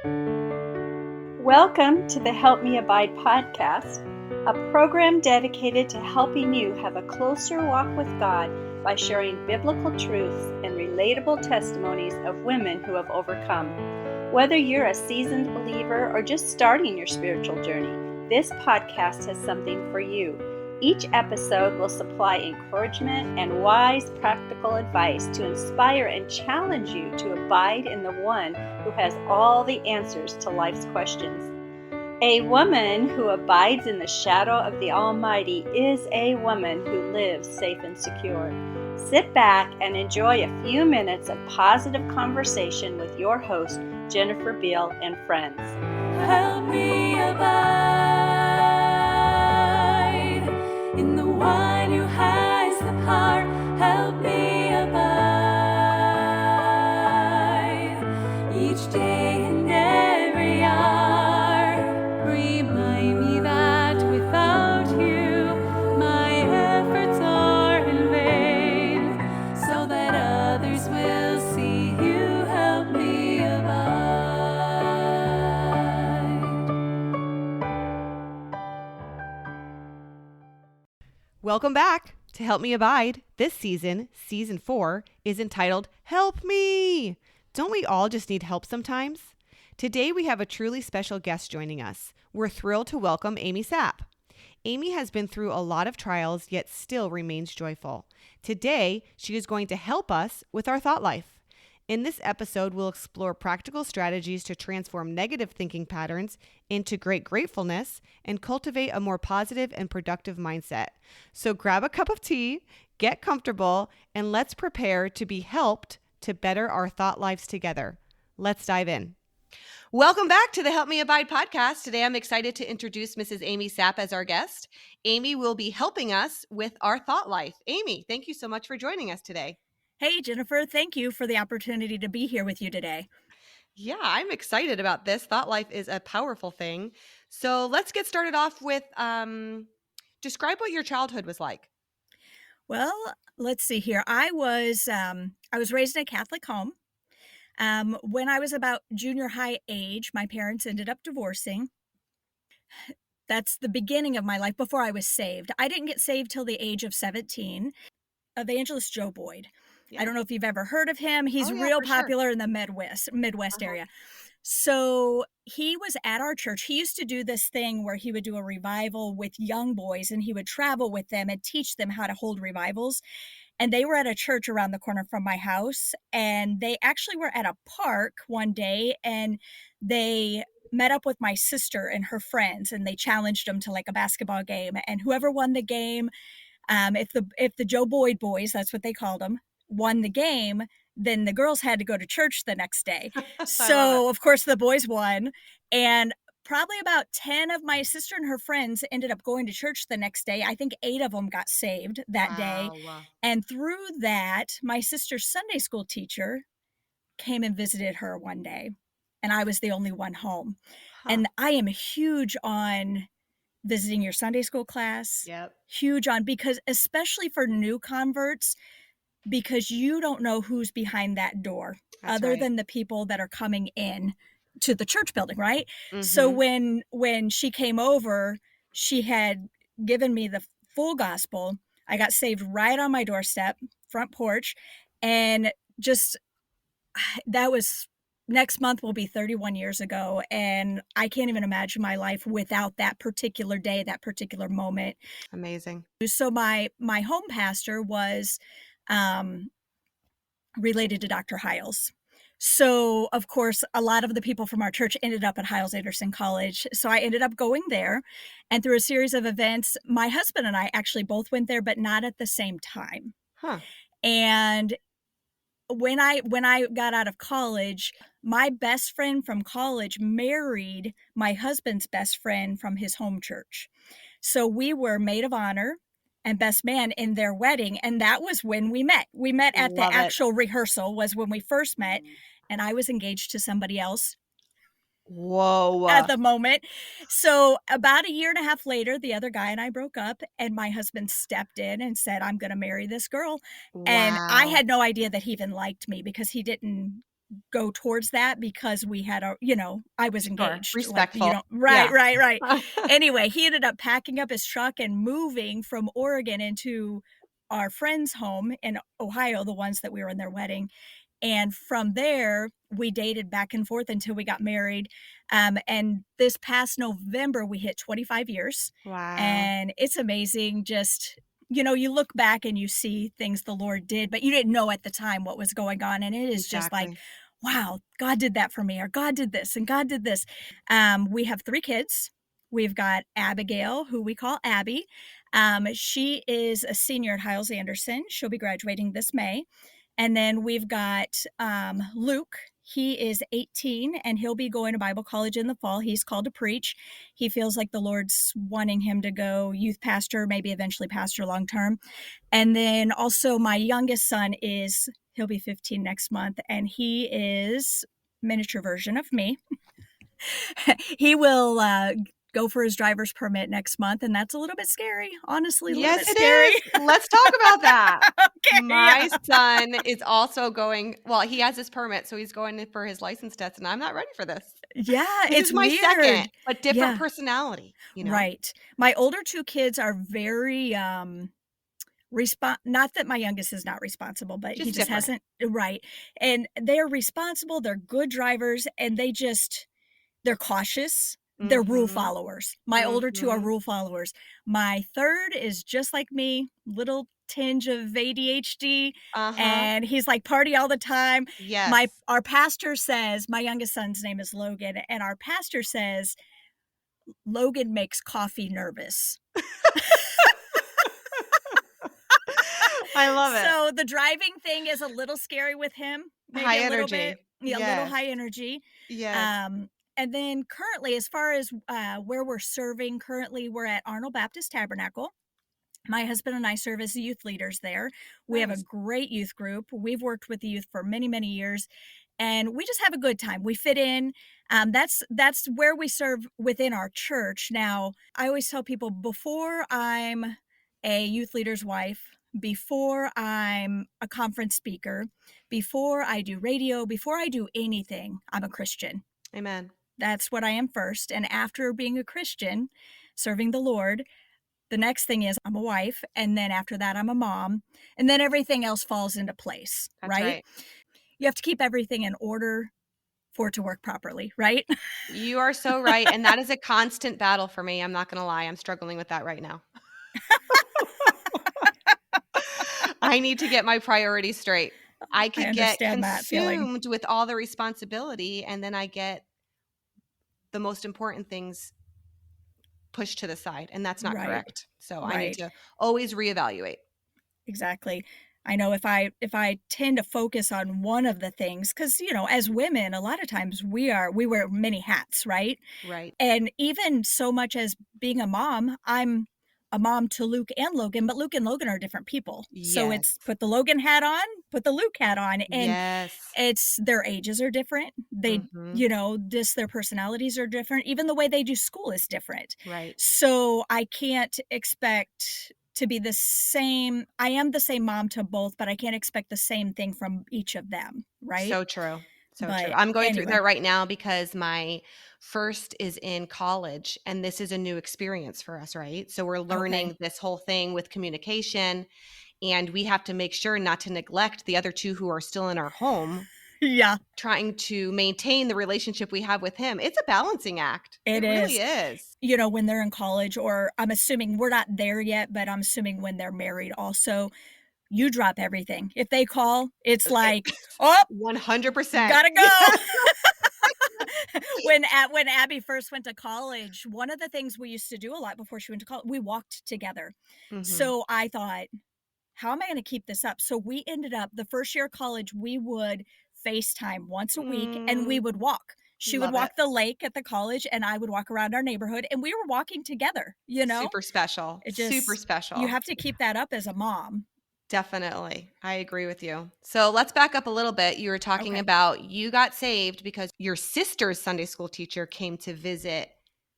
Welcome to the Help Me Abide podcast, a program dedicated to helping you have a closer walk with God by sharing biblical truths and relatable testimonies of women who have overcome. Whether you're a seasoned believer or just starting your spiritual journey, this podcast has something for you. Each episode will supply encouragement and wise, practical advice to inspire and challenge you to abide in the one who has all the answers to life's questions. A woman who abides in the shadow of the Almighty is a woman who lives safe and secure. Sit back and enjoy a few minutes of positive conversation with your host, Jennifer Beal, and friends. Help me abide in the one who has the power. Help me abide each day and every hour. Remind me that without you, my efforts are in vain, so that others will see you. Help me abide. Welcome back to Help Me Abide. This season, season 4, is entitled Help Me! Don't we all just need help sometimes? Today we have a truly special guest joining us. We're thrilled to welcome Amy Sapp. Amy has been through a lot of trials, yet still remains joyful. Today, she is going to help us with our thought life. In this episode, we'll explore practical strategies to transform negative thinking patterns into great gratefulness and cultivate a more positive and productive mindset. So grab a cup of tea, get comfortable, and let's prepare to be helped to better our thought lives together. Let's dive in. Welcome back to the Help Me Abide podcast. Today, I'm excited to introduce Mrs. Amy Sapp as our guest. Amy will be helping us with our thought life. Amy, thank you so much for joining us today. Hey, Jennifer, thank you for the opportunity to be here with you today. Yeah, I'm excited about this. Thought life is a powerful thing. So let's get started off with describe what your childhood was like. Well, let's see here. I was raised in a Catholic home. When I was about junior high age, my parents ended up divorcing. That's the beginning of my life before I was saved. I didn't get saved till the age of 17. Evangelist Joe Boyd. Yeah. I don't know if you've ever heard of him. He's Oh, yeah, real for sure. popular in the Midwest area. So he was at our church. He used to do this thing where he would do a revival with young boys, and he would travel with them and teach them how to hold revivals. And they were at a church around the corner from my house, and they actually were at a park one day, and they met up with my sister and her friends, and they challenged them to like a basketball game. And whoever won the game, if the Joe Boyd boys, that's what they called them, won the game, then the girls had to go to church the next day. So of course the boys won, and probably about 10 of my sister and her friends ended up going to church the next day. I think 8 of them got saved that day. And through that, my sister's Sunday school teacher came and visited her one day, and I was the only one home. And I am huge on visiting your Sunday school class. Yep. Huge on, because especially for new converts, because you don't know who's behind that door. That's other right. than the people that are coming in to the church building, right? Mhm. So when she came over, she had given me the full gospel. I got saved right on my doorstep, front porch, and just that was next month will be 31 years ago, and I can't even imagine my life without that particular day, that particular moment. Amazing. So my home pastor was related to Dr. Hiles. So, of course, a lot of the people from our church ended up at Hiles-Anderson College. So I ended up going there, and through a series of events, my husband and I actually both went there, but not at the same time. And when I got out of college, my best friend from college married my husband's best friend from his home church. So we were maid of honor and best man in their wedding, and that was when we met. We met at the actual rehearsal was when we first met, and I was engaged to somebody else. Whoa. At the moment. So about a year and a half later, the other guy and I broke up, and my husband stepped in and said, I'm going to marry this girl. Wow. And I had no idea that he even liked me, because he didn't go towards that because we had I was Sure. engaged. Like, Respectful. right, Yeah. right, right. Anyway, he ended up packing up his truck and moving from Oregon into our friend's home in Ohio, the ones that we were in their wedding. And from there, we dated back and forth until we got married. And this past November, we hit 25 years. Wow. And it's amazing. Just, you look back and you see things the Lord did, but you didn't know at the time what was going on. And it is just like, Exactly. wow, God did that for me, or God did this, and God did this. We have 3 kids. We've got Abigail, who we call Abby. She is a senior at Hiles Anderson. She'll be graduating this May. And then we've got Luke. He is 18 and he'll be going to Bible college in the fall. He's called to preach. He feels like the Lord's wanting him to go youth pastor, maybe eventually pastor long term. And then also my youngest son he'll be 15 next month, and he is miniature version of me. He will go for his driver's permit next month, and that's a little bit scary. Honestly, a little Yes, bit it scary. is. Let's talk about that. Okay, My yeah. son is also going, well, he has his permit, so he's going in for his license test, and I'm not ready for this. Yeah, This is it's my second, weird. but different Yeah, personality, right. My older 2 kids are very, not that my youngest is not responsible, but he Just just different. hasn't. Right, and they're responsible, they're good drivers, and they're cautious, they're rule Mhm. followers. My older 2 are Mhm. rule followers. My 3rd is just like me, little tinge of ADHD, Uh-huh. and he's like party all the time. My Yes. our pastor says, my youngest son's name is Logan, and our pastor says, "Logan makes coffee nervous." I love it. So the driving thing is a little scary with him, maybe High a little bit, energy. yeah, a little Yes. high energy. Yes. Um, and then currently, as far as where we're serving, currently we're at Arnold Baptist Tabernacle. My husband and I serve as the youth leaders there. We have a Nice. great youth group. We've worked with the youth for many, many years, and we just have a good time. We fit in. That's where we serve within our church. Now, I always tell people, before I'm a youth leader's wife, before I'm a conference speaker, before I do radio, before I do anything, I'm a Christian. Amen. That's what I am first. And after being a Christian, serving the Lord, the next thing is I'm a wife, and then after that, I'm a mom, and then everything else falls into place, That's right? right. You have to keep everything in order for it to work properly, right? You are so right, and that is a constant battle for me, I'm not gonna lie, I'm struggling with that right now. I need to get my priorities straight. I I could get understand that feeling. consumed with all the responsibility, and then I get the most important things pushed to the side, and that's not Right, correct. So I need right. to always reevaluate. Exactly. I know if I tend to focus on one of the things, because as women, a lot of times we wear many hats, right? Right. And even so much as being a mom, I'm a mom to Luke and Logan, but Luke and Logan are different people. So it's Yes. put the Logan hat on, put the Luke hat on, and Yes. it's their ages are different. Mhm. Just their personalities are different. Even the way they do school is different. Right. So I can't expect to be the same. I am the same mom to both, but I can't expect the same thing from each of them, right? So true. So true. But I'm going through anyway, that right now because my first is in college and this is a new experience for us, right? So we're okay. learning this whole thing with communication and we have to make sure not to neglect the other two who are still in our home, Yeah, trying to maintain the relationship we have with him. It's a balancing act. it It really is. is. When they're in college, or I'm assuming we're not there yet, but I'm assuming when they're married also, you drop everything. If they call, it's It like, "Oh, 100%. gotta Yeah. go." When Abby first went to college, one of the things we used to do a lot before she went to college, we walked together. Mhm. So I thought, how am I gonna keep this up? So we ended up the first year of college, we would FaceTime once a week and we Mm, would walk. She would love it. walk the lake at the college and I would walk around our neighborhood and we were walking together. Super special. It Super just You special. have to keep that up as a mom. Definitely. I agree with you. So let's back up a little bit. You were talking Okay. about you got saved because your sister's Sunday school teacher came to visit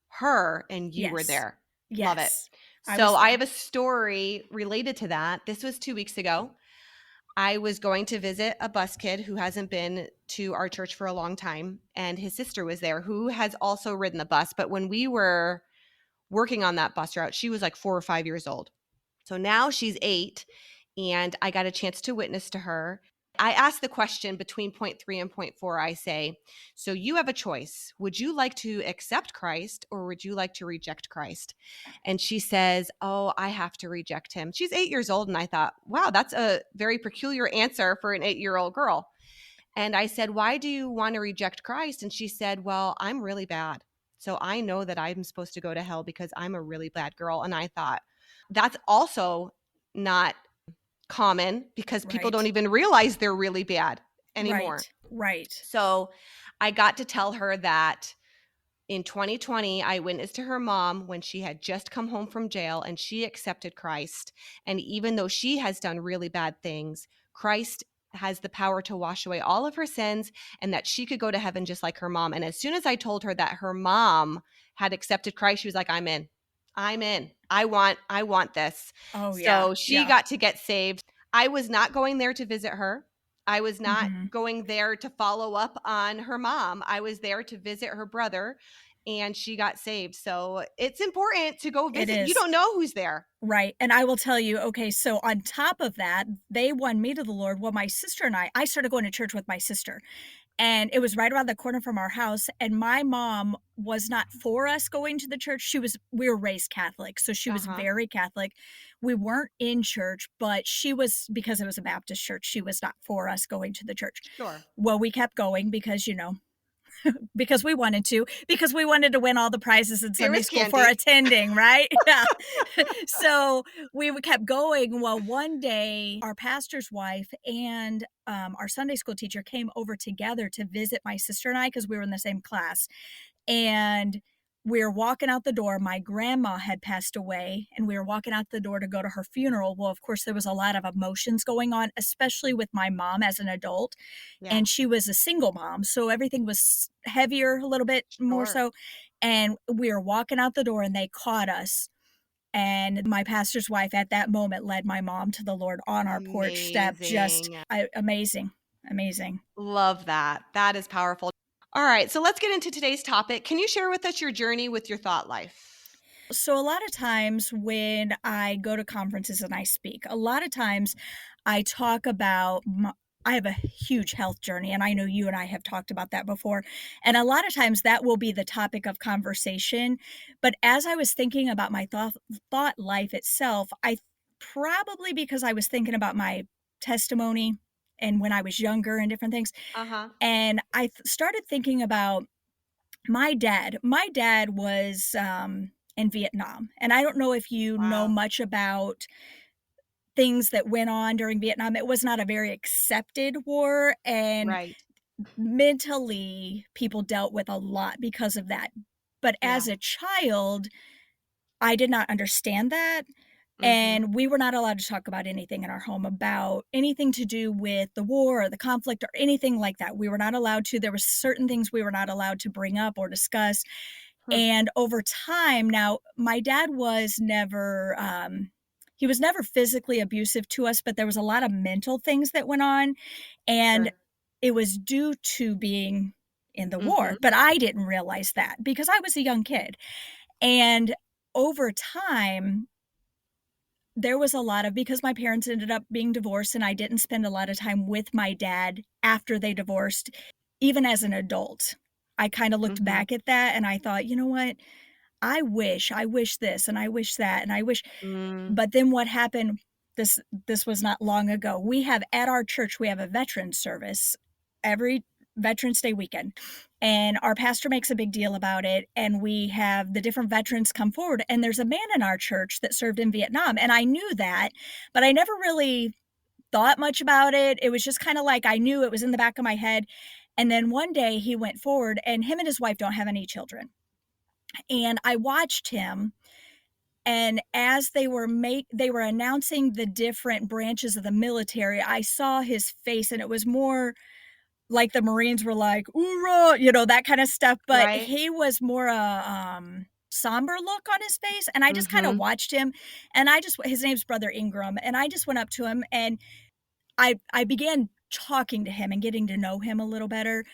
her and you were Yes. there. Love it. Yes. I So was I there. have a story related to that. This was 2 weeks ago. I was going to visit a bus kid who hasn't been to our church for a long time, and his sister was there who has also ridden the bus. But when we were working on that bus route, she was like 4 or 5 years old. So now she's 8, and I got a chance to witness to her. I asked the question between point 3 and point 4. I say, so you have a choice. Would you like to accept Christ or would you like to reject Christ? And she says, oh, I have to reject him. She's 8 years old. And I thought, wow, that's a very peculiar answer for an 8-year-old girl. And I said, why do you want to reject Christ? And she said, well, I'm really bad. So I know that I'm supposed to go to hell because I'm a really bad girl. And I thought, that's also not common because people don't Right. even realize they're really bad anymore. Right. So I got to tell her that in 2020, I witnessed to her mom when she had just come home from jail and she accepted Christ. And even though she has done really bad things, Christ has the power to wash away all of her sins and that she could go to heaven just like her mom. And as soon as I told her that her mom had accepted Christ, she was like, I'm in. I'm in. I want this. Oh, yeah. So she Yeah. got to get saved. I was not going there to visit her. I was not Mhm. going there to follow up on her mom. I was there to visit her brother, and she got saved. So it's important to go It visit. You is. don't know who's there. Right. And I will tell you, okay, so on top of that, they won me to the Lord. Well, my sister and I started going to church with my sister, and it was right around the corner from our house. And my mom was not for us going to the church. We were raised Catholic. So she was Uh-huh. very Catholic. We weren't in church, but she was, because it was a Baptist church, she was not for us going to the church. Sure. Well, we kept going because, because we wanted to, because we wanted to win all the prizes in Here Sunday is school for candy. attending, right? Yeah. So we kept going. Well, one day our pastor's wife and our Sunday school teacher came over together to visit my sister and I because we were in the same class. And we were walking out the door. My grandma had passed away, and we were walking out the door to go to her funeral. Well, of course, there was a lot of emotions going on, especially with my mom as an adult, Yeah. and she was a single mom, so everything was heavier, a little bit more Sure. so. And we were walking out the door, and they caught us. And my pastor's wife at that moment led my mom to the Lord on our porch step. Just Amazing. amazing, amazing. Love that. That is powerful. All right. So let's get into today's topic. Can you share with us your journey with your thought life? So, a lot of times when I go to conferences and I speak, a lot of times I talk about I have a huge health journey, and I know you and I have talked about that before. And a lot of times that will be the topic of conversation. But as I was thinking about my thought life itself, I probably, because I was thinking about my testimony and when I was younger and different things, Uh-huh. and I started thinking about my dad. My dad was in Vietnam, and I don't know if you know Wow. much about things that went on during Vietnam. It was not a very accepted war, and Right. mentally, people dealt with a lot because of that. But Yeah. as a child, I did not understand that. Mm-hmm. And we were not allowed to talk about anything in our home about anything to do with the war or the conflict or anything like that. We were not allowed to. There were certain things we were not allowed to bring up or discuss. Hmm. And over time, now my dad was never he was never physically abusive to us, but there was a lot of mental things that went on, and Sure. it was due to being in the war. Mm-hmm. But I didn't realize that because I was a young kid. And over time, there was a lot of, because my parents ended up being divorced and I didn't spend a lot of time with my dad after they divorced, even as an adult. I kind of looked Mm-hmm. back at that and I thought, you know what? I wish this and I wish that and I wish. Mm. But then what happened, this was not long ago. We have at our church, we have a veterans service every Veterans Day weekend. And our pastor makes a big deal about it. And we have the different veterans come forward. And there's a man in our church that served in Vietnam. And I knew that, but I never really thought much about it. It was just kind of like I knew it was in the back of my head. And then one day he went forward, and him and his wife don't have any children. And I watched him, and as they were announcing the different branches of the military, I saw his face, and it was more like the Marines were like, "Hoorah," that kind of stuff, but Right. he was more somber look on his face, and I just kinda Mm-hmm. watched him, and his name's Brother Ingram, and I just went up to him, and I began talking to him and getting to know him a little better,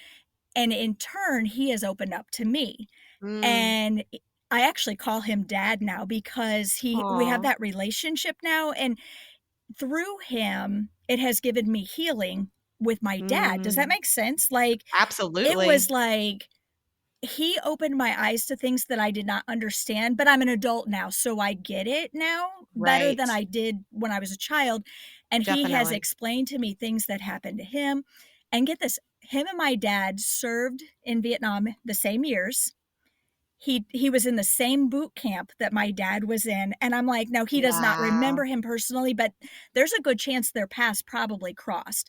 and in turn, he has opened up to me. Mm. And I actually call him dad now because we have Aw. that relationship now, and through him, it has given me healing with my dad. Does that Mm. make sense? Like, it Absolutely. was like he opened my eyes to things that I did not understand, but I'm an adult now, so I get it now better than Right. I did when I was a child, and he has Definitely. explained to me things that happened to him, and get this, him and my dad served in Vietnam the same years. He was in the same boot camp that my dad was in, and I'm like, now he does not Wow. remember him personally, but there's a good chance their paths probably crossed.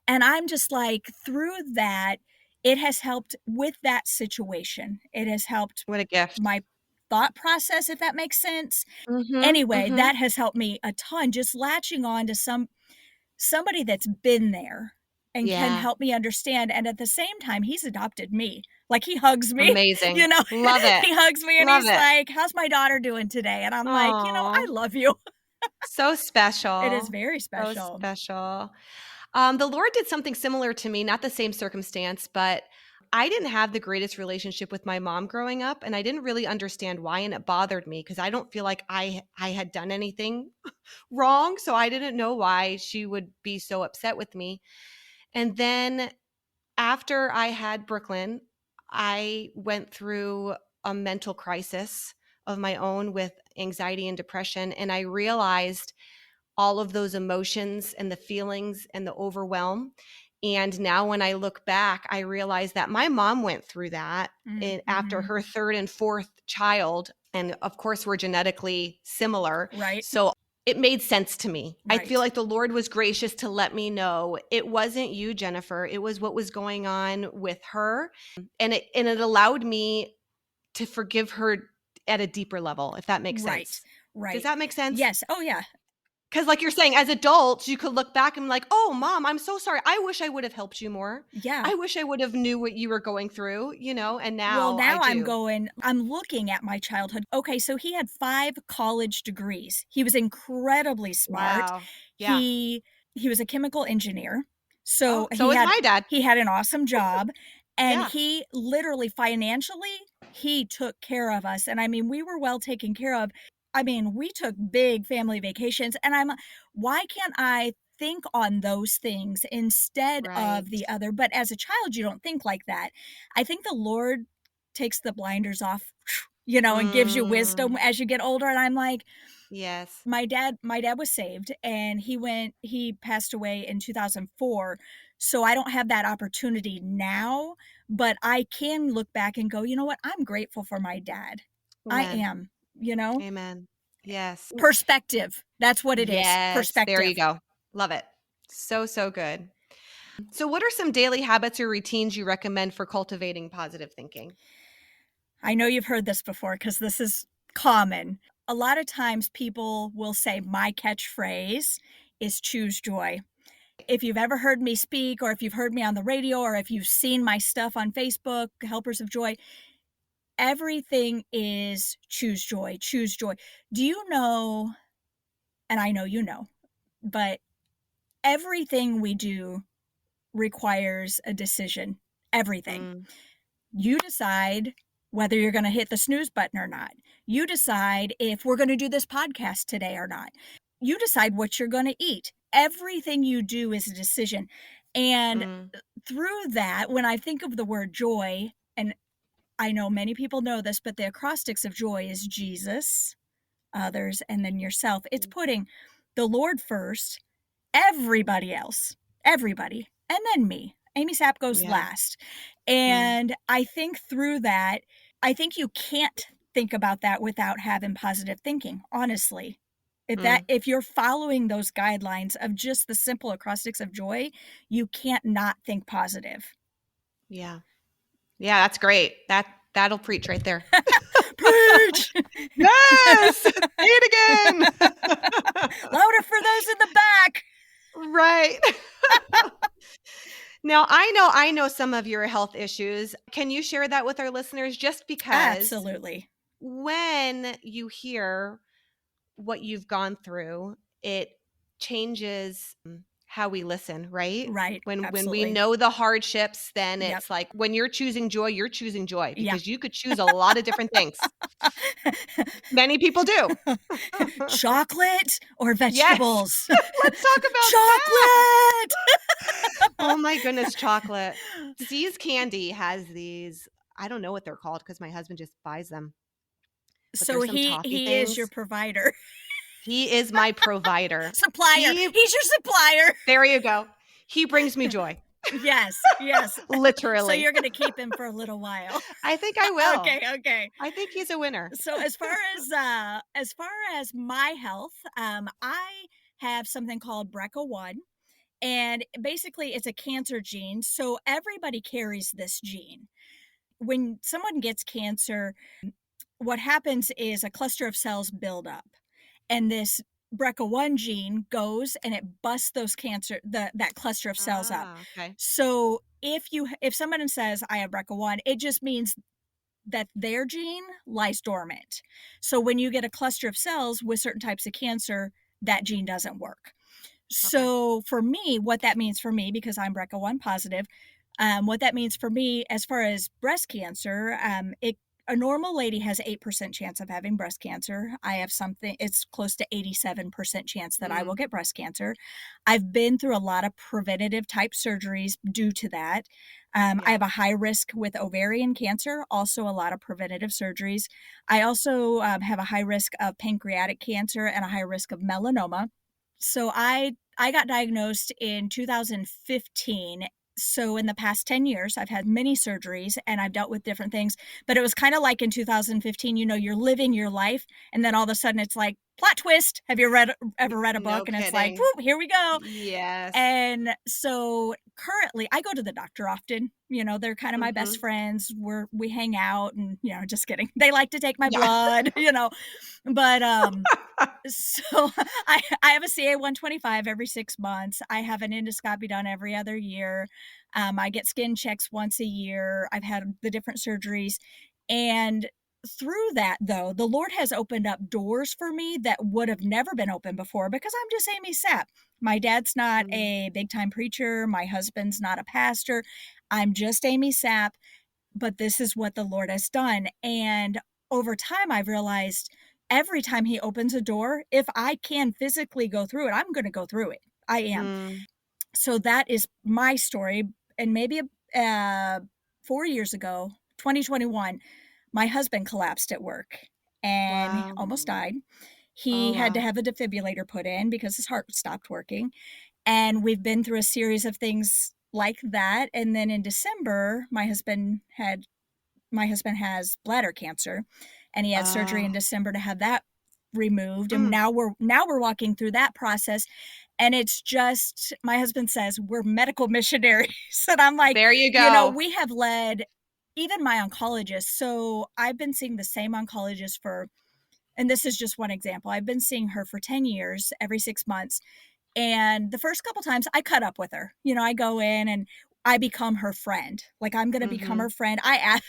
And I'm just like, through that, it has helped with that situation. It has helped What a gift. my thought process, if that makes sense. Mhm. Anyway, Mhm. that has helped me a ton, just latching on to somebody that's been there and can Yeah. help me understand, and at the same time, he's adopted me. Like, he hugs me, Amazing. you know? Love it. He hugs me and Love he's it. like, "How's my daughter doing today?" And I'm like, "I Aw. love you." So It is special. very So special. special. The Lord did something similar to me, not the same circumstance, but I didn't have the greatest relationship with my mom growing up, and I didn't really understand why, and it bothered me because I don't feel like I had done anything wrong, so I didn't know why she would be so upset with me. And then after I had Brooklyn, I went through a mental crisis of my own with anxiety and depression, and I realized all of those emotions and the feelings and the overwhelm. And now when I look back, I realize that my mom went through that after Mhm. her third and fourth child. And of course, we're genetically similar. Right, So it made sense to me. I feel right, like the Lord was gracious to let me know it wasn't you, Jennifer. It was what was going on with her. And it allowed me to forgive her at a deeper level, if that makes right, sense. Does right. that make sense? Yes, oh, yeah, Because, like you're saying, as adults, you could look back and be like, "Oh, mom, I'm so sorry. I wish I would have helped you more. yeah. I wish I would have knew what you were going through, and Well, now I now do." I'm looking at my childhood. Okay, so he had 5 college degrees. He was incredibly smart. Wow. Yeah. He he was a chemical engineer. So Oh, so is my dad. he had an awesome job, and Yeah. he literally financially, he took care of us. And I mean, we were well taken care of. I mean, we took big family vacations, and why can't I think on those things instead of Right. the other? But as a child, you don't think like that. I think the Lord takes the blinders off, and gives you wisdom Mm, as you get older. And I'm like, yes. my dad was saved, and he passed away in 2004. So I don't have that opportunity now, but I can look back and go, you know what? I'm grateful for my dad. I Amen. am, you know? Amen. Yes. Perspective. That's what it is. Yes. There you Perspective. go. Love it. So, so good. So, what are some daily habits or routines you recommend for cultivating positive thinking? I know you've heard this before because this is common. A lot of times people will say, my catchphrase is choose joy. If you've ever heard me speak, or if you've heard me on the radio, or if you've seen my stuff on Facebook, Helpers of Joy, everything is choose joy, choose joy. Do you know, and I know you know, but everything we do requires a decision. Everything. Mm, You decide whether you're going to hit the snooze button or not. You decide if we're going to do this podcast today or not. You decide what you're going to eat. Everything you do is a decision. And mm, through that, when I think of the word joy, and I know many people know this, but the acrostics of joy is Jesus, others, and then yourself. It's putting the Lord first, everybody else, everybody, and then me. Amy Sapp goes yeah. last. Mm, And I think through that, I think you can't think about that without having positive thinking, honestly. mm, If you're following those guidelines of just the simple acrostics of joy, you can't not think positive. yeah. Yeah, that's great. That'll preach right there. Preach! Yes! Say it again. Louder for those in the back. Right. Now, I know some of your health issues. Can you share that with our listeners just because Absolutely. when you hear what you've gone through, it changes how we listen, right? Right. When we Absolutely. know the hardships, then Yep. it's like when you're choosing joy, you're choosing joy Yeah. because you could choose a lot of different things. Many people do. Chocolate or Yes. vegetables? Let's talk about that. Chocolate! Oh my goodness, chocolate. C's Candy has these, I don't know what they're called because my husband just buys them, but So there's some he toffee he is your things. provider. He is my provider. Supplier. He He's your supplier. There you go. He brings me joy, Yes, yes. So literally. you're gonna keep him for a little while. I think I will. Okay, okay. I think he's a winner. So as far as my health, I have something called BRCA1, and basically it's a cancer gene. So everybody carries this gene. When someone gets cancer, what happens is a cluster of cells build up, and this BRCA1 gene goes and it busts those that cluster of cells up. Ah, okay. So if someone says I have BRCA1, it just means that their gene lies dormant. So when you get a cluster of cells with certain types of cancer, that gene doesn't work. Okay. So for me, what that means for me, because I'm BRCA1 positive, what that means for me as far as breast cancer, a normal lady has 8% chance of having breast cancer. I have something, it's close to 87% chance that I will get breast cancer. I've been through a lot of preventative type surgeries due to that. I Yeah. have a high risk with ovarian cancer, also a lot of preventative surgeries. I also have a high risk of pancreatic cancer and a high risk of melanoma. So I got diagnosed in 2015. So in the past 10 years, I've had many surgeries and I've dealt with different things. But it was kind of like in 2015, you're living your life, and then all of a sudden it's like plot twist. Have you ever read a No book and it's like, kidding. whoop, here we go. Yes. And so currently I go to the doctor often. They're kind of my best Mhm. friends. We hang out and, just kidding. They like to take my Yeah. blood, but so I have a CA 125 every 6 months. I have an endoscopy done every other year. I get skin checks once a year. I've had the different surgeries. And through that, though, the Lord has opened up doors for me that would have never been open before because I'm just Amy Sapp. My dad's not Mm. a big time preacher. My husband's not a pastor. I'm just Amy Sapp, but this is what the Lord has done. And over time, I've realized every time He opens a door, if I can physically go through it, I'm going to go through it. I am. Mm. So that is my story. And maybe 4 years ago, 2021, my husband collapsed at work and Wow. almost died. Oh, He had to wow. have a defibrillator put in because his heart stopped working. And we've been through a series of things like that. And then in December, my husband has bladder cancer, and he had surgery in Oh. December to have that removed, and Mm. now we're walking through that process. And it's just, my husband says we're medical missionaries and I'm like, There you go. we have led, even my oncologist. So I've been seeing the same oncologist and this is just one example, I've been seeing her for 10 years every 6 months. And the first couple times I cut up with her. I go in and I become her friend. Like, I'm going to become her Mhm. friend. I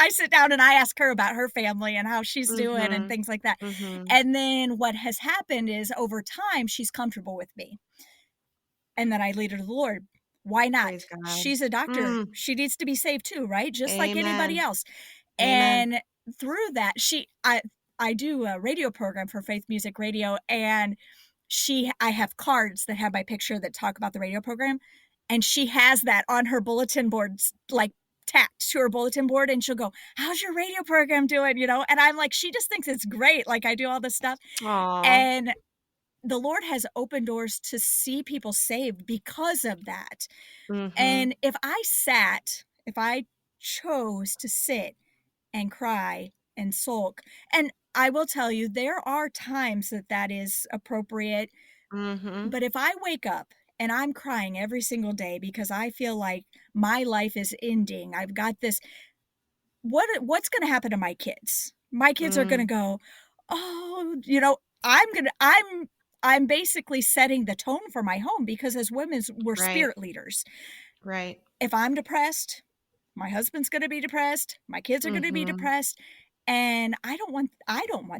sit down and I ask her about her family and how she's doing and Mhm. things like that. Mhm. And then what has happened is over time, she's comfortable with me. And then I lead her to the Lord. Why not? Praise God. She's a doctor. Mm. She needs to be saved too, right? Just like anybody Amen. else. Amen. And through that, I do a radio program for Faith Music Radio, and I have cards that have my picture that talk about the radio program, and she has that on her bulletin boards, like tacked to her bulletin board, and she'll go, "How's your radio program doing?" And I'm like, she just thinks it's great. Like, I do all this stuff, Aw. and the Lord has opened doors to see people saved because of that. Mhm. And if I chose to sit and cry and sulk, and I will tell you, there are times that is appropriate, Mhm. but if I wake up and I'm crying every single day because I feel like my life is ending, I've got this, what's going to happen to my kids? My kids are going to Mm. go, "Oh, I'm basically setting the tone for my home because as women, we're Right. spirit leaders. Right. If I'm depressed, my husband's going to be depressed, my kids are going to be Mhm. depressed, And I don't want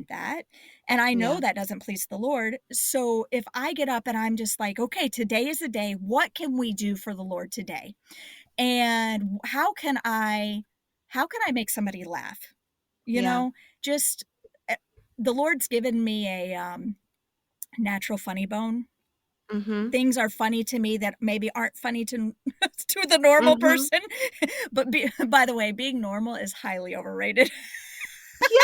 that. And I know Yeah. that doesn't please the Lord. So if I get up and I'm just like, okay, today is the day. What can we do for the Lord today? And how can I make somebody laugh? You Yeah. know, just eh, the Lord's given me a natural funny bone. Mhm. Things are funny to me that maybe aren't funny to to the normal Mhm. person. But by the way, being normal is highly overrated.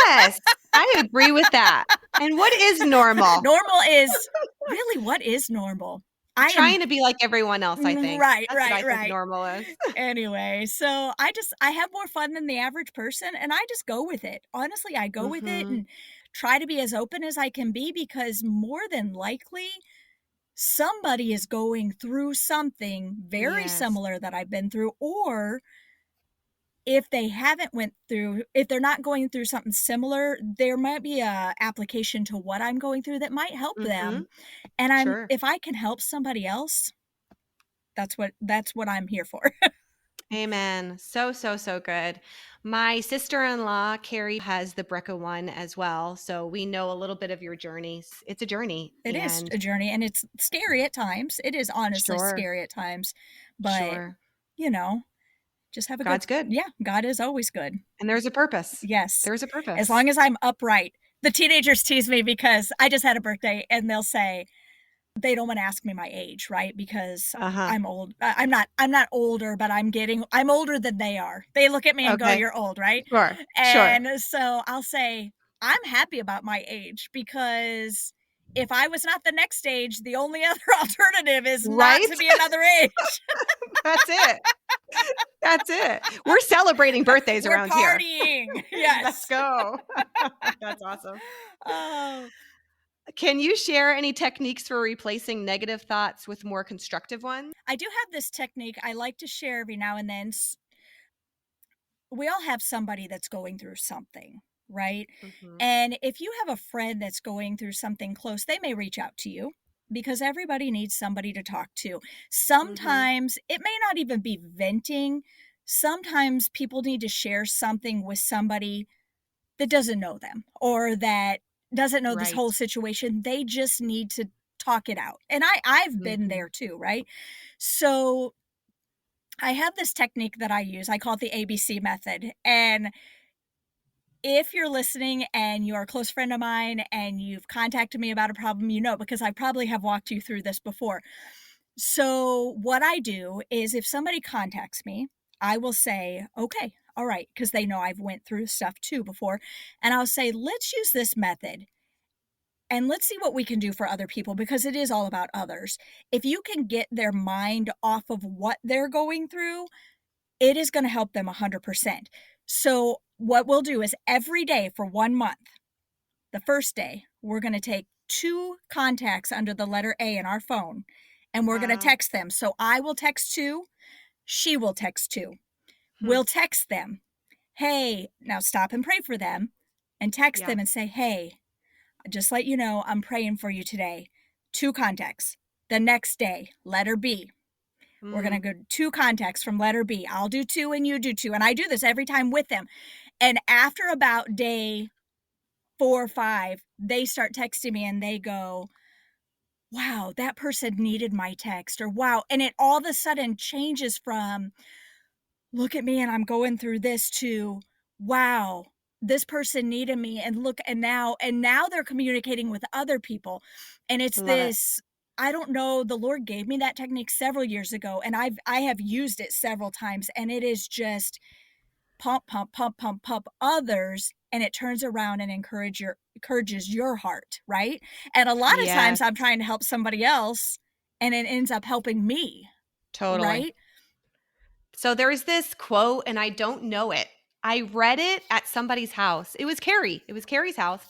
Yes, I agree with that. And what is normal? Normal is really, what is normal? I am Trying to be like everyone else, I think. right, That's what right, I think right. normal is. Anyway, so I have more fun than the average person, and I just go with it. Honestly, I go with it Mhm. and try to be as open as I can be, because more than likely somebody is going through something very Yes. similar that I've been through, or if they're not going through something similar, there might be a application to what I'm going through that might help them. Mhm. And Sure. if I can help somebody else, that's what I'm here for. Amen. So, so, so good. My sister-in-law, Carrie, has the BRCA1 as well, so we know a little bit of your journeys. It's a journey, It is and a journey, and it's scary at times. It is honestly sure, scary at times, but, sure. you know, just have a good God's good, yeah, God is always good. and there's a purpose. Yes. There's a As purpose. long as I'm upright. The teenagers tease me because I just had a birthday, and they'll say they don't wanna ask me my age, right? Because Uh-huh. I'm old. I'm not older, but I'm older than they are. They look at me and go, Okay. "You're old," right? Sure, sure. And so I'll say, "I'm happy about my age, because if I was not the next age, the only other alternative is not Right? to be another age." That's it. That's it. We're celebrating birthdays We're around here. partying. Let's Yes. go. That's awesome. Oh, Can you share any techniques for replacing negative thoughts with more constructive ones? I do have this technique I like to share every now and then. We all have somebody that's going through something, right? Mhm. And if you have a friend that's going through something close, they may reach out to you, because everybody needs somebody to talk to. Mhm. Sometimes it may not even be venting. Sometimes people need to share something with somebody that doesn't know them, or that doesn't know this Right. whole situation. They just need to talk it out. And I've been there Mhm. too, right? So I have this technique that I use. I call it the ABC method. And if you're listening and you're a close friend of mine and you've contacted me about a problem, you know, because I probably have walked you through this before. So, what I do is if somebody contacts me, I will say, okay, all right, because they know I've went through stuff too before. And I'll say, let's use this method and let's see what we can do for other people, because it is all about others. If you can get their mind off of what they're going through, it is going to help them 100%. So, what we'll do is every day for 1 month, the first day, we're going to take two contacts under the letter A in our phone, and we're going to Wow. text them. So, I will text two, she will text two. Hmm. We'll text them, hey, now stop and pray for them, and text Yeah. them and say, hey, just let you know, I'm praying for you today. Two contacts. The next day, letter B. We're going to Mm. go two contacts from letter B. I'll do two and you do two. And I do this every time with them. And after about day 4 or 5, they start texting me and they go, wow, that person needed my text, or wow. And it all of a sudden changes from, look at me and I'm going through this, to, wow, this person needed me, and look, and now they're communicating with other people. And it's Love it. this, I don't know, the Lord gave me that technique several years ago, and I have used it several times, and it is just pump, pump, pump, pump, pump others, and it turns around and encourages your heart, right? And a lot of times Yes, I'm trying to help somebody else, and it ends up helping me, totally. right? So there's this quote, and I don't know it. I read it at somebody's house. It was Carrie. It was Carrie's house.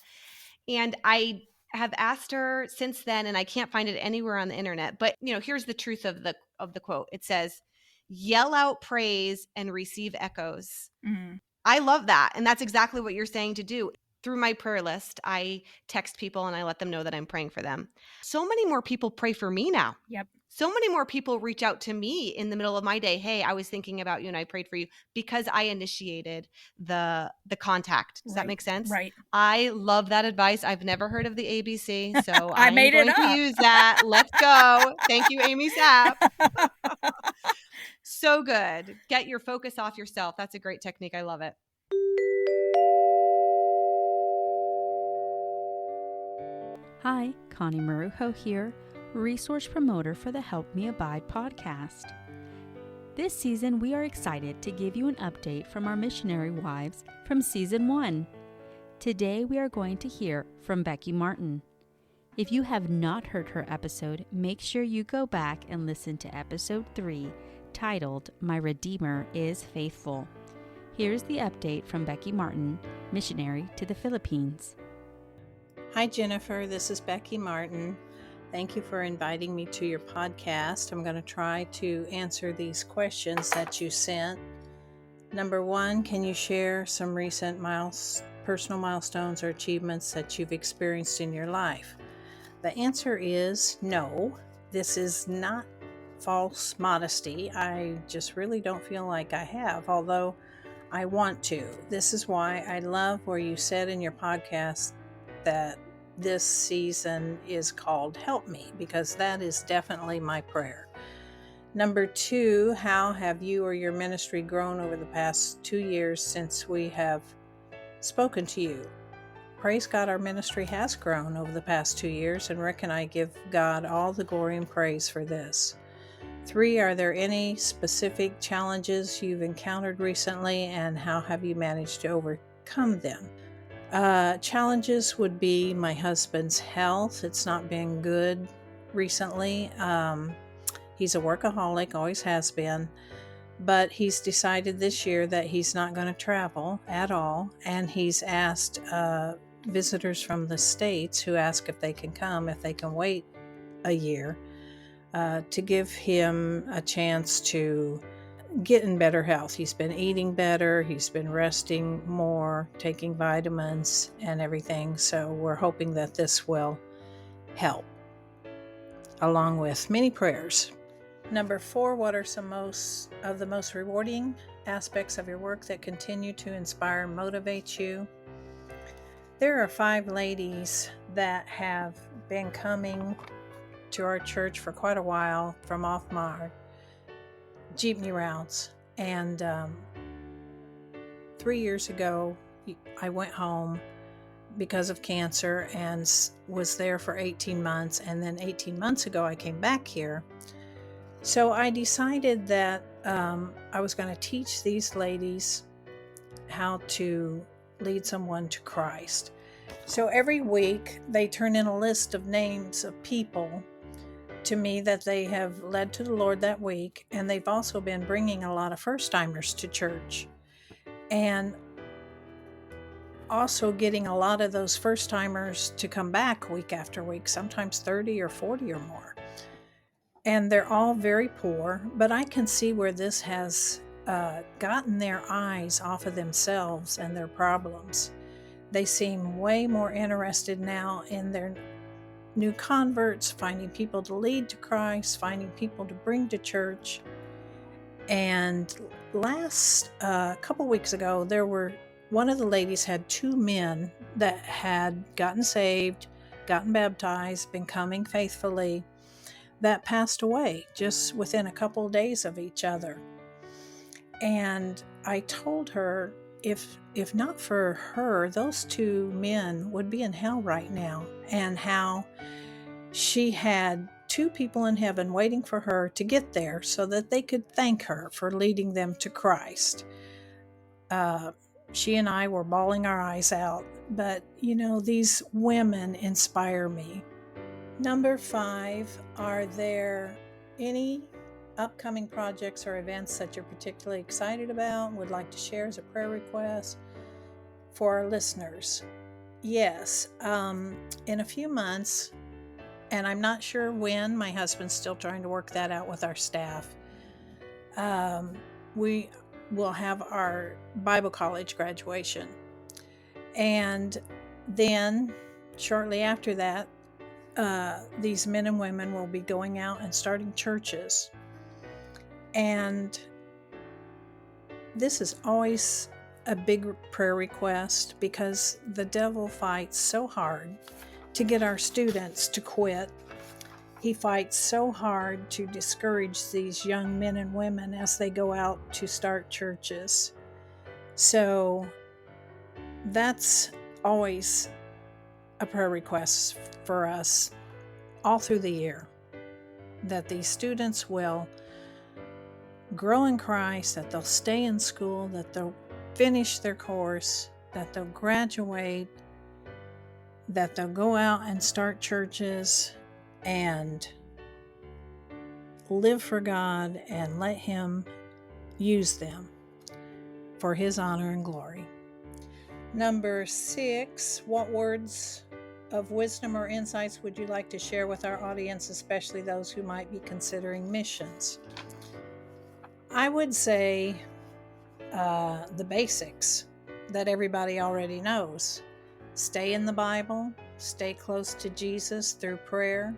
And I have asked her since then, and I can't find it anywhere on the internet. But here's the truth of the quote. It says, "Yell out praise and receive echoes." Mm, I love that, and that's exactly what you're saying to do. Through my prayer list, I text people and I let them know that I'm praying for them. So many more people pray for me now. yep. So many more people reach out to me in the middle of my day. Hey, I was thinking about you and I prayed for you, because I initiated the contact. Does that Right. make sense? Right. I love that advice. I've never heard of the ABC, so I I am made it going to up. use that. Let's go. Thank you, Amy Sapp. So good. Get your focus off yourself. That's a great technique. I love it. Hi, Connie Marujo here, resource promoter for the Help Me Abide podcast. This season, we are excited to give you an update from our missionary wives from season 1. Today, we are going to hear from Becky Martin. If you have not heard her episode, make sure you go back and listen to episode 3, titled My Redeemer is Faithful. Here's the update from Becky Martin, missionary to the Philippines. Hi, Jennifer. This is Becky Martin. Thank you for inviting me to your podcast. I'm going to try to answer these questions that you sent. Number 1, can you share some recent personal milestones or achievements that you've experienced in your life? The answer is no. This is not false modesty. I just really don't feel like I have, although I want to. This is why I love where you said in your podcast that this season is called Help Me, because that is definitely my prayer. Number 2, how have you or your ministry grown over the past 2 years since we have spoken to you? Praise God, our ministry has grown over the past 2 years, and Rick and I give God all the glory and praise for this. 3, are there any specific challenges you've encountered recently, and how have you managed to overcome them? Challenges would be my husband's health. It's not been good recently. He's a workaholic, always has been, but he's decided this year that he's not going to travel at all, and he's asked visitors from the States who ask if they can come, if they can wait a year, to give him a chance to get in better health. He's been eating better, he's been resting more, taking vitamins and everything. So we're hoping that this will help, along with many prayers. Number 4, what are some of the most rewarding aspects of your work that continue to inspire and motivate you? There are 5 ladies that have been coming to our church for quite a while from off my jeepney routes, and 3 years ago I went home because of cancer and was there for 18 months, and then 18 months ago I came back here. So I decided that I was going to teach these ladies how to lead someone to Christ. So every week they turn in a list of names of people to me that they have led to the Lord that week, and they've also been bringing a lot of first-timers to church, and also getting a lot of those first-timers to come back week after week, sometimes 30 or 40 or more. And they're all very poor, but I can see where this has gotten their eyes off of themselves and their problems. They seem way more interested now in their new converts, finding people to lead to Christ, finding people to bring to church. And last couple weeks ago, one of the ladies had 2 men that had gotten saved, gotten baptized, been coming faithfully, that passed away just within a couple of days of each other. And I told her, if not for her, those 2 men would be in hell right now, and how she had 2 people in heaven waiting for her to get there so that they could thank her for leading them to Christ. She and I were bawling our eyes out, but these women inspire me. Number 5, are there any upcoming projects or events that you're particularly excited about, would like to share as a prayer request for our listeners? Yes, in a few months, and I'm not sure when, my husband's still trying to work that out with our staff, we will have our Bible college graduation. And then shortly after that, these men and women will be going out and starting churches. And this is always a big prayer request because the devil fights so hard to get our students to quit. He fights so hard to discourage these young men and women as they go out to start churches. So that's always a prayer request for us all through the year, that these students will grow in Christ, that they'll stay in school, that they'll finish their course, that they'll graduate, that they'll go out and start churches and live for God and let Him use them for His honor and glory. Number 6, what words of wisdom or insights would you like to share with our audience, especially those who might be considering missions? I would say the basics that everybody already knows. Stay in the Bible, stay close to Jesus through prayer.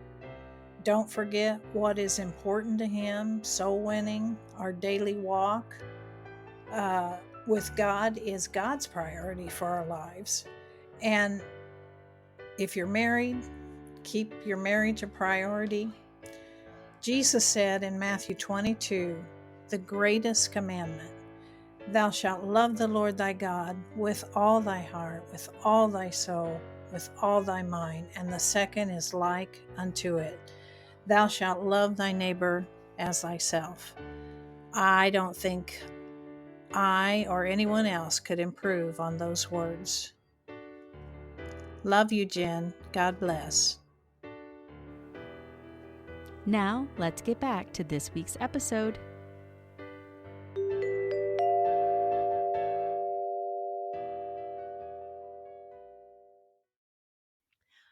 Don't forget what is important to Him, soul winning, our daily walk with God is God's priority for our lives. And if you're married, keep your marriage a priority. Jesus said in Matthew 22, the greatest commandment, thou shalt love the Lord thy God with all thy heart, with all thy soul, with all thy mind. And the second is like unto it, thou shalt love thy neighbor as thyself. I don't think I or anyone else could improve on those words. Love you, Jen. God bless. Now, let's get back to this week's episode.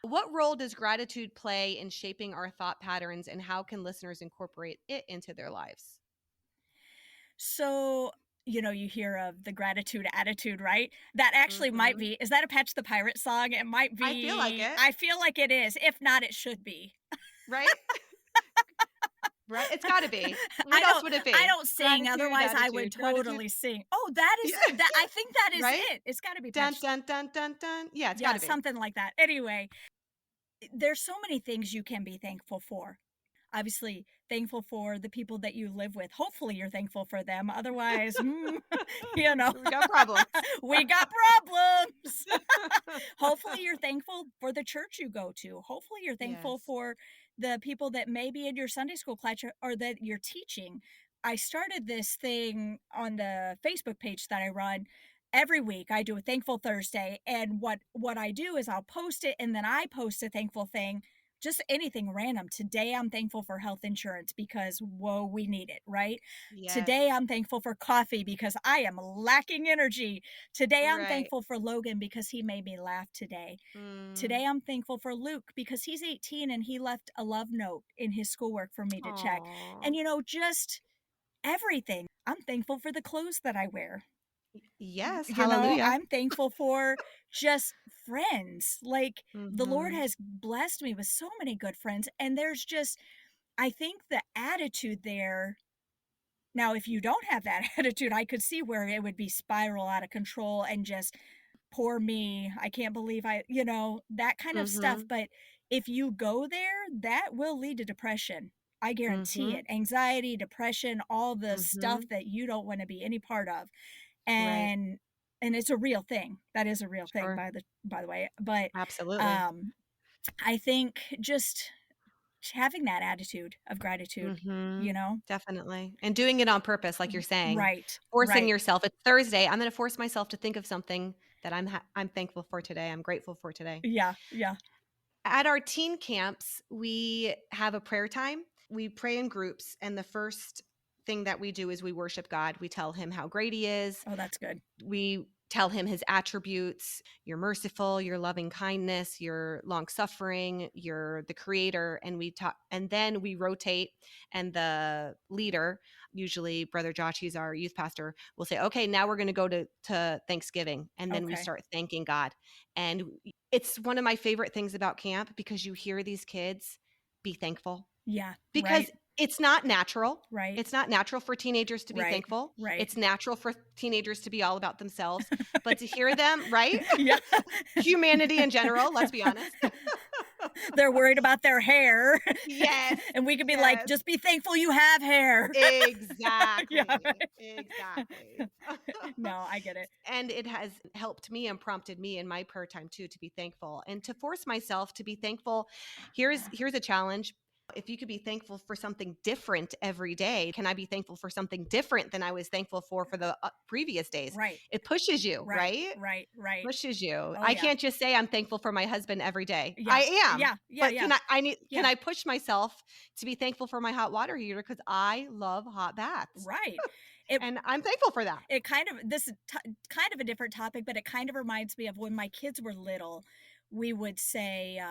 What role does gratitude play in shaping our thought patterns, and how can listeners incorporate it into their lives? So, you hear of the gratitude attitude, right? That actually might be, is that a Patch the Pirate song? It might I feel like be, it, I feel like it is. If not, it should be. right? Right? It's got to be. What I else don't would it I be? don't sing, Gratitude, otherwise I would attitude, gratitude. totally sing. Oh, that is Yeah. that I think that is Right? it. It's gotta be Dun, Patch. dun, dun, dun, dun. Yeah, it's got Yeah, to be. something like that. Anyway, there's so many things you can be thankful for. Obviously, thankful for the people that you live with. Hopefully, you're thankful for them. Otherwise, you know, We got problems. we got problems. Hopefully, you're thankful for the church you go to. Hopefully, you're thankful Yes. for the people that may be in your Sunday school class or that you're teaching. I started this thing on the Facebook page that I run. Every week I do a thankful Thursday, and what I do is I'll post it, and then I post a thankful thing, just anything random. Today I'm thankful for health insurance because whoa, we need it, right? Yes. Today I'm thankful for coffee because I am lacking energy. Today I'm Right. thankful for Logan because he made me laugh today. Mm. Today I'm thankful for Luke because he's 18 and he left a love note in his schoolwork for me to check. Aw. And just everything. I'm thankful for the clothes that I wear. Yes. Hallelujah. I'm thankful for just friends. Like the Lord Mm-hmm. has blessed me with so many good friends. And there's just, I think the attitude there. Now, if you don't have that attitude, I could see where it would be spiral out of control and just poor me. I can't believe that kind of stuff. Mm-hmm. But if you go there, that will lead to depression. I guarantee Mm-hmm. it. Anxiety, depression, all the Mm-hmm. stuff that you don't want to be any part of. Right. and and it's a real thing. That is a real thing, Sure. by the way. But Absolutely. um I think just having that attitude of gratitude, Mm-hmm. you know Definitely. And doing it on purpose, like you're saying, right, forcing right. yourself. It's Thursday. I'm going to force myself to think of something that I'm thankful for today. I'm grateful for today. Yeah, yeah. At our teen camps, we have a prayer time. We pray in groups, and the first thing that we do is we worship God. We tell him how great he is. Oh, that's good. We tell him his attributes. You're merciful, you're loving kindness, you're long suffering, you're the creator. And we talk, and then we rotate, and the leader, usually Brother Josh, he's our youth pastor, will say, okay, now we're going to go to Thanksgiving. And then we Okay. start thanking God. And it's one of my favorite things about camp, because you hear these kids be thankful, Yeah. because Right. it's not natural. Right. It's not natural for teenagers to be Right. thankful. Right. It's natural for teenagers to be all about themselves, but to hear them, right? Yeah. Humanity in general, let's be honest. They're worried about their hair. Yes. And we could be like, Yes. just be thankful you have hair. Exactly. Yeah, right. Exactly. No, I get it. And it has helped me and prompted me in my prayer time too, to be thankful and to force myself to be thankful. Here's a challenge. If you could be thankful for something different every day, can I be thankful for something different than I was thankful for the previous days? Right. It pushes you, right? Right. Right. Pushes you. Oh, I yeah. can't just say I'm thankful for my husband every day. Yeah. I am. Yeah. Yeah. But Yeah. can I push myself to be thankful for my hot water heater, because I love hot baths. Right. It And I'm thankful for that. it kind of this is kind of a different topic, but it kind of reminds me of when my kids were little. We would say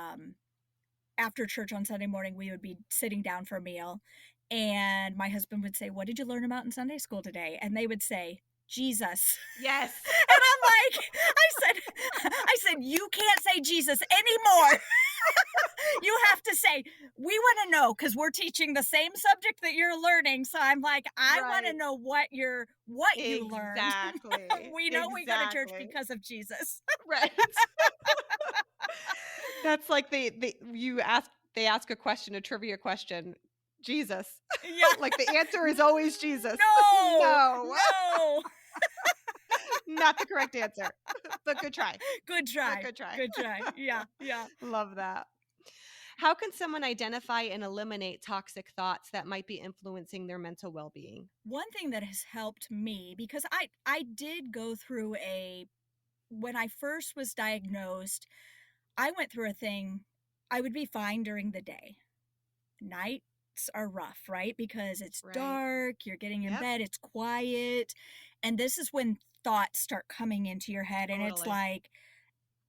after church on Sunday morning, we would be sitting down for a meal, and my husband would say, "What did you learn about in Sunday school today?" And they would say, "Jesus." Yes. And I'm like, I said, you can't say Jesus anymore. You have to say, we want to know, because we're teaching the same subject that you're learning. So I'm like, I want to Right. know what you learned. Exactly. We know we go to church Exactly. because of Jesus. Right. That's like they ask a question, a trivia question. Jesus. Yeah. Like the answer is always Jesus. No. No. No. Not the correct answer. But good try. Good try. Good try. Good try. Yeah. Yeah. Love that. How can someone identify and eliminate toxic thoughts that might be influencing their mental well-being? One thing that has helped me, because I did go through when I first was diagnosed, I went through a thing. I would be fine during the day. Nights are rough, right? Because it's Right. dark, you're getting in Yep. bed, it's quiet. And this is when thoughts start coming into your head. And it's Totally. like,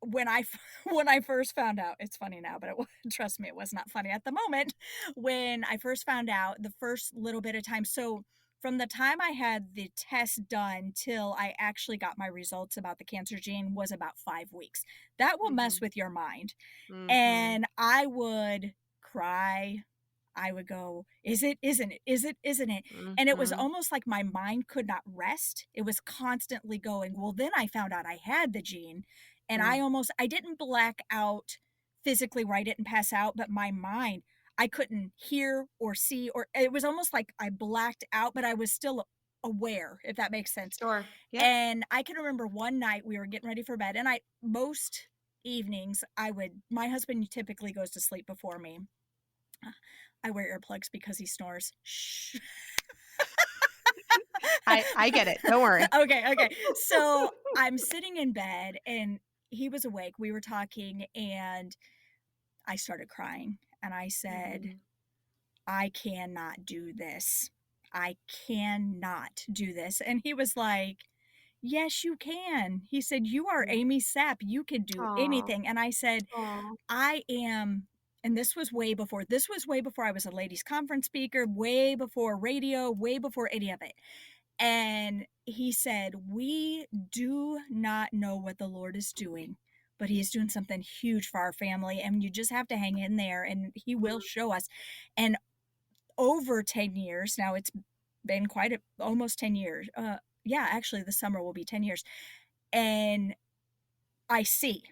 when I when I first found out, it's funny now, but trust me, it was not funny at the moment. When I first found out, the first little bit of time, so from the time I had the test done till I actually got my results about the cancer gene was about 5 weeks. That will mess with your mind. Mhm. And I would cry. I would go, is it, isn't it, is it, isn't it? And it was Mhm. almost like my mind could not rest. It was constantly going. Well, then I found out I had the gene, and I didn't black out physically where I didn't pass out, but my mind, I couldn't hear or see, or it was almost like I blacked out, but I was still aware, if that makes sense. Sure. Yep. And I can remember one night we were getting ready for bed, and most evenings my husband typically goes to sleep before me. I wear earplugs because he snores. Shh. I get it. Don't worry. Okay. So I'm sitting in bed and he was awake. We were talking and I started crying and I said, Mhm. I cannot do this. I cannot do this. And he was like, yes, you can. He said, you are Amy Sapp. You can do Aw. anything. And I said, Aw. I am, and this was way before I was a ladies conference speaker, way before radio, way before any of it. And he said, we do not know what the Lord is doing, but he is doing something huge for our family. And you just have to hang in there and he will show us. And over 10 years, now it's been almost 10 years. Yeah, actually the summer will be 10 years. And I see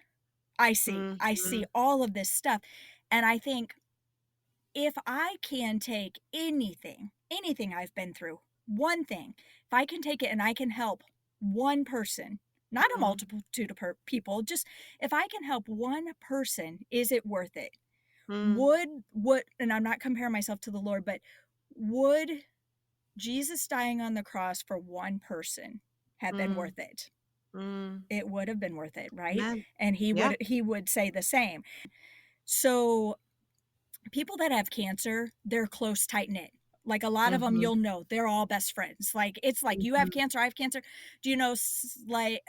Mhm. all of this stuff. And I think if I can take anything I've been through, one thing, if I can take it and I can help one person, not a Mhm. multitude of people, just if I can help one person, is it worth it? Mm. And I'm not comparing myself to the Lord, but would Jesus dying on the cross for one person have been Mm. worth it? Mm. It would have been worth it, right? Amen. And Yeah. he would say the same. So people that have cancer, they're close, tight knit. Like a lot of them, Mhm. you'll know they're all best friends. Like it's like you have Mhm. cancer, I have cancer. Do you know, like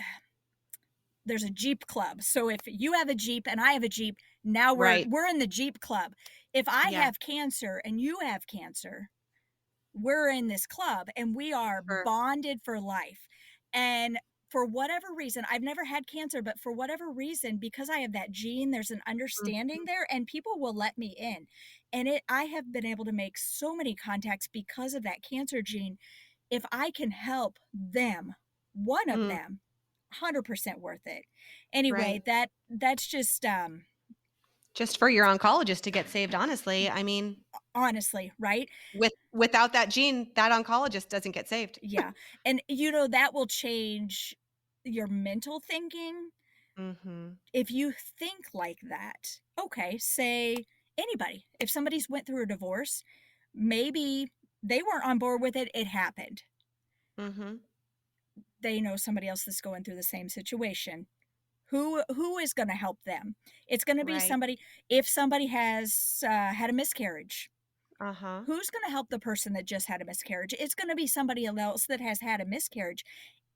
there's a Jeep club. So if you have a Jeep and I have a Jeep, now we're in the Jeep club. If I Yeah. have cancer and you have cancer, we're in this club and we are Sure. bonded for life. And for whatever reason, I've never had cancer, but for whatever reason, because I have that gene, there's an understanding there and people will let me in. And I have been able to make so many contacts because of that cancer gene. If I can help them, one of Mm, them, 100% worth it. Anyway, right. that's just Just for your oncologist to get saved, honestly. I mean, honestly, right? without that gene, that oncologist doesn't get saved. Yeah. And that will change your mental thinking Mm-hmm. if you think like that. Okay, say anybody. If somebody's went through a divorce, maybe they weren't on board with it, it happened. Mm-hmm. They know somebody else that's going through the same situation. Who is going to help them? It's going to be Right. somebody. If somebody has had a miscarriage, Uh-huh. who's going to help the person that just had a miscarriage? It's going to be somebody else that has had a miscarriage.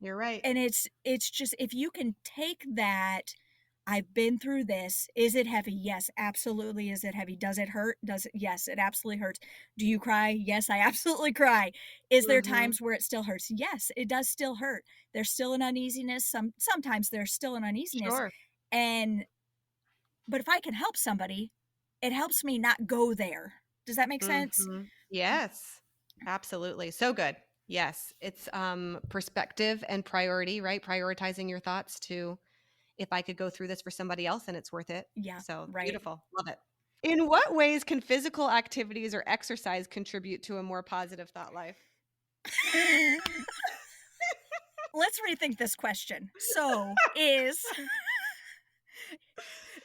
You're right. And it's just, if you can take that, I've been through this. Is it heavy? Yes, absolutely. Is it heavy? Does it hurt? Does it? Yes, it absolutely hurts. Do you cry? Yes, I absolutely cry. Is there Mm-hmm. times where it still hurts? Yes, it does still hurt. There's still an uneasiness. Sometimes there's still an uneasiness. Sure. And but if I can help somebody, it helps me not go there. Does that make sense? Mm-hmm. Yes. Absolutely. So good. Yes. It's perspective and priority, right? Prioritizing your thoughts to, if I could go through this for somebody else and it's worth it. Yeah, So right. beautiful. Love it. In what ways can physical activities or exercise contribute to a more positive thought life? Let's rethink this question.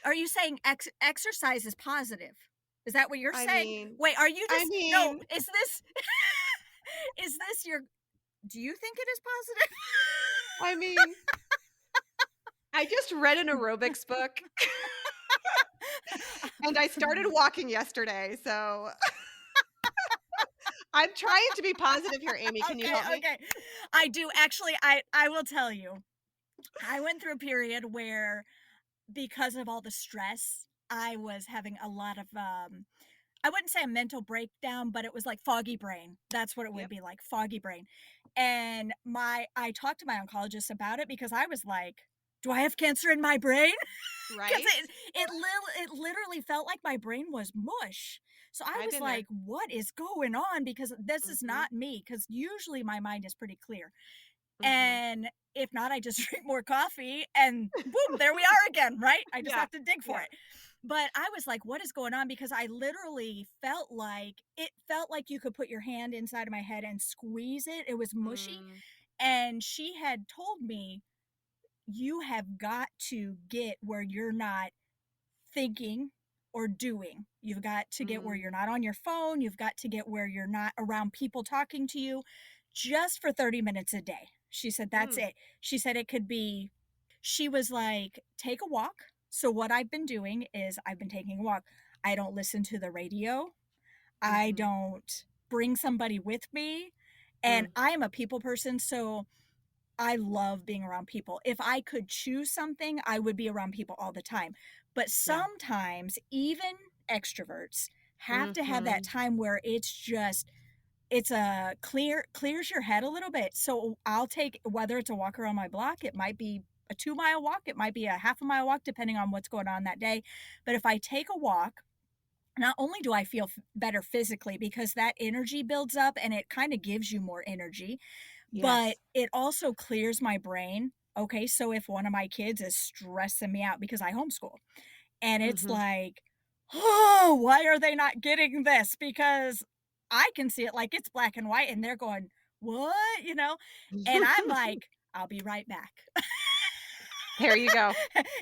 Are you saying exercise is positive? Is that what you're I saying? mean, Wait, are you I just no, mean, is this is this your do you think it is positive? I mean, I just read an aerobics book and I started walking yesterday. So I'm trying to be positive here, Amy. Can you Okay, help me? okay. I do actually, I will tell you. I went through a period where because of all the stress, I was having a lot of I wouldn't say a mental breakdown, but it was like foggy brain. That's what it would Yep. be like, foggy brain. And I talked to my oncologist about it because I was like, do I have cancer in my brain? Because Right? it literally felt like my brain was mush. So I I've was been there. like, what is going on? Because this is Mm-hmm. not me. Because usually my mind is pretty clear. Mm-hmm. And if not, I just drink more coffee and boom, there we are again, right? I just Yeah. have to dig for Yeah. it. But I was like, what is going on? Because I literally it felt like you could put your hand inside of my head and squeeze it. It was mushy. Mm, And she had told me, you have got to get where you're not thinking or doing. You've got to get where mm, you're not on your phone. You've got to get where you're not around people talking to you just for 30 minutes a day. She said, that's mm, it. She said it could be, she was like, take a walk. So, what I've been doing is I've been taking a walk. I don't listen to the radio. I mm-hmm. don't bring somebody with me. And Mm, I am a people person. So, I love being around people. If I could choose something, I would be around people all the time. But yeah. sometimes even extroverts have to have that Mm-hmm. time where it's a clears your head a little bit. So I'll take, whether it's a walk around my block, it might be a 2 mile walk, it might be a half a mile walk, depending on what's going on that day. But if I take a walk, not only do I feel better physically because that energy builds up and it kind of gives you more energy, but Yes. it also clears my brain. Okay, so if one of my kids is stressing me out because I homeschool, and it's Mm-hmm. like, oh, why are they not getting this? Because I can see it like it's black and white, and they're going, what? And I'm like, I'll be right back. There you go.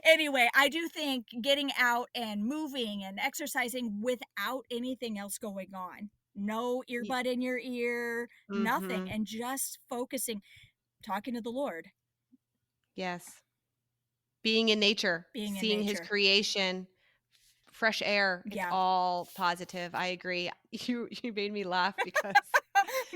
Anyway, I do think getting out and moving and exercising without anything else going on, no earbud in your ear, nothing, Mm-hmm. and just focusing, talking to the Lord, Yes. Being in nature, being in seeing his nature. creation, fresh air, it's Yeah. all positive. I agree. You made me laugh because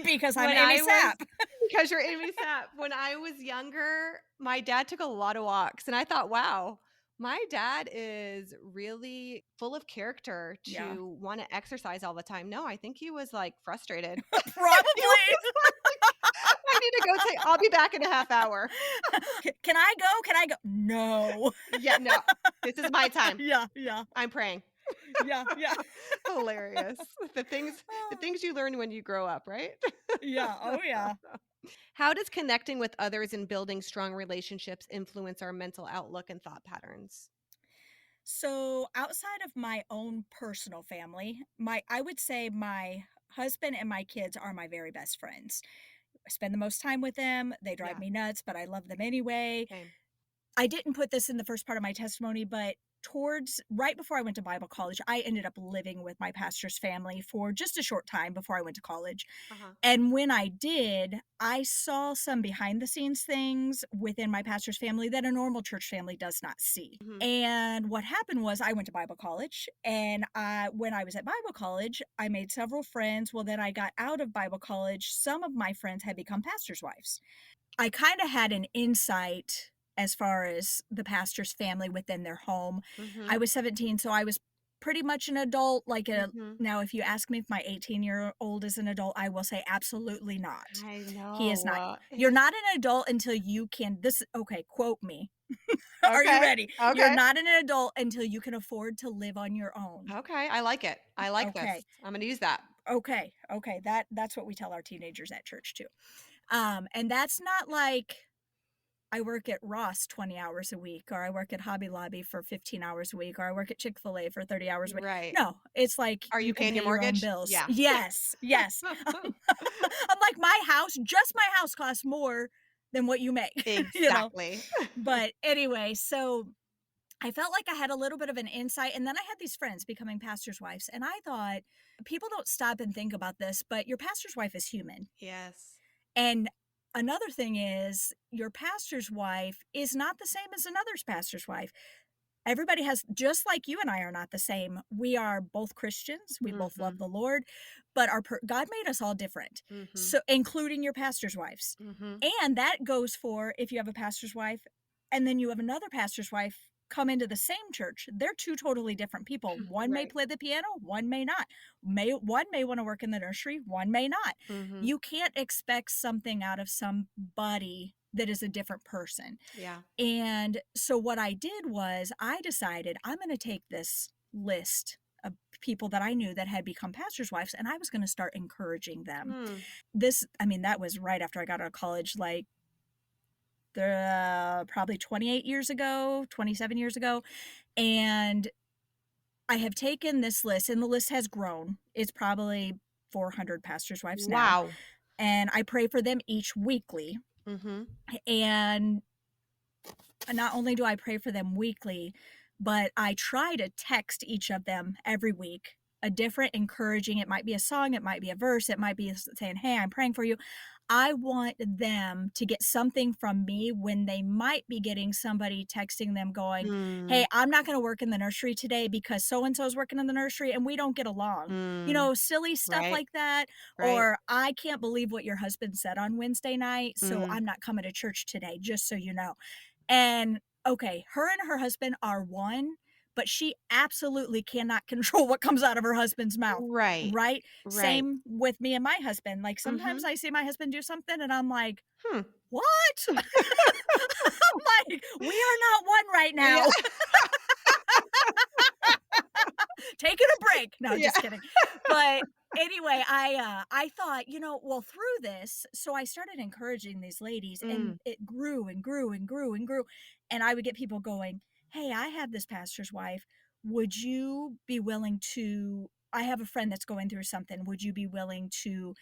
Because I'm when Amy I was Sapp. because you're Amy Sapp. When I was younger, my dad took a lot of walks, and I thought, wow, my dad is really full of character Yeah. to want to exercise all the time. No, I think he was like frustrated. Probably. I need to go I'll be back in a half hour. Can I go? Can I go? No. Yeah, no, this is my time. Yeah. Yeah. I'm praying. Yeah. Yeah. Hilarious. The things you learn when you grow up, right? Yeah. Oh, yeah. How does connecting with others and building strong relationships influence our mental outlook and thought patterns? So outside of my own personal family, I would say my husband and my kids are my very best friends. I spend the most time with them. They drive Yeah, me nuts, but I love them anyway. same. I didn't put this in the first part of my testimony, but towards right before I went to Bible college, I ended up living with my pastor's family for just a short time before I went to college. Uh-huh. And when I did, I saw some behind the scenes things within my pastor's family that a normal church family does not see. Mhm. And what happened was I went to Bible college, and when I was at Bible college, I made several friends. Well, then I got out of Bible college. Some of my friends had become pastors' wives. I kind of had an insight as far as the pastor's family within their home. Mhm. I was 17, so I was pretty much an adult. Mhm. Now, if you ask me if my 18-year-old is an adult, I will say absolutely not. I He is not. know. You're not an adult until you can. Okay, quote me. Are you Okay. ready? Okay. You're not an adult until you can afford to live on your own. Okay. I like it. I like this. Okay. I'm going to use that. Okay. That's what we tell our teenagers at church too. And that's not like I work at Ross 20 hours a week, or I work at Hobby Lobby for 15 hours a week, or I work at Chick-fil-A for 30 hours a week. Right. No, it's like Are you you can paying pay your your own mortgage? bills. Yeah. Yes. I'm like, my house costs more than what you make. Exactly. But anyway, so I felt like I had a little bit of an insight, and then I had these friends becoming pastors' wives, and I thought, people don't stop and think about this, but your pastor's wife is human. Yes. And another thing is, your pastor's wife is not the same as another's pastor's wife. Everybody has, just like you and I are not the same. We are both Christians. We both love the Lord, but God made us all different. Mhm. So, including your pastor's wives. Mhm. And that goes for if you have a pastor's wife and then you have another pastor's wife come into the same church. They're two totally different people. One may Right. play the piano, one may not. One may want to work in the nursery, one may not. Mhm. You can't expect something out of somebody that is a different person. Yeah. And so what I did was I decided I'm going to take this list of people that I knew that had become pastors' wives, and I was going to start encouraging them. That was right after I got out of college, like probably 28 years ago, 27 years ago. And I have taken this list, and the list has grown. It's probably 400 pastors' wives now. Wow. And I pray for them each weekly. Mhm. And not only do I pray for them weekly, but I try to text each of them every week a different encouraging. It might be a song, it might be a verse, it might be saying, hey, I'm praying for you. I want them to get something from me when they might be getting somebody texting them going, hey, I'm not going to work in the nursery today because so-and-so is working in the nursery and we don't get along. Silly stuff Right. like that. Right. Or I can't believe what your husband said on Wednesday night, so I'm not coming to church today, just so you know. And okay, her and her husband are one, but she absolutely cannot control what comes out of her husband's mouth. Right. Right? Right. Same with me and my husband. Like sometimes I see my husband do something and I'm like, what? I'm like, we are not one right now. Yeah. Taking a break. No, Yeah. just kidding. But anyway, I thought, through this, so I started encouraging these ladies, and it grew and grew and grew and grew. And I would get people going, hey, I have this pastor's wife. Would you be willing to, I have a friend that's going through something. Would you be willing to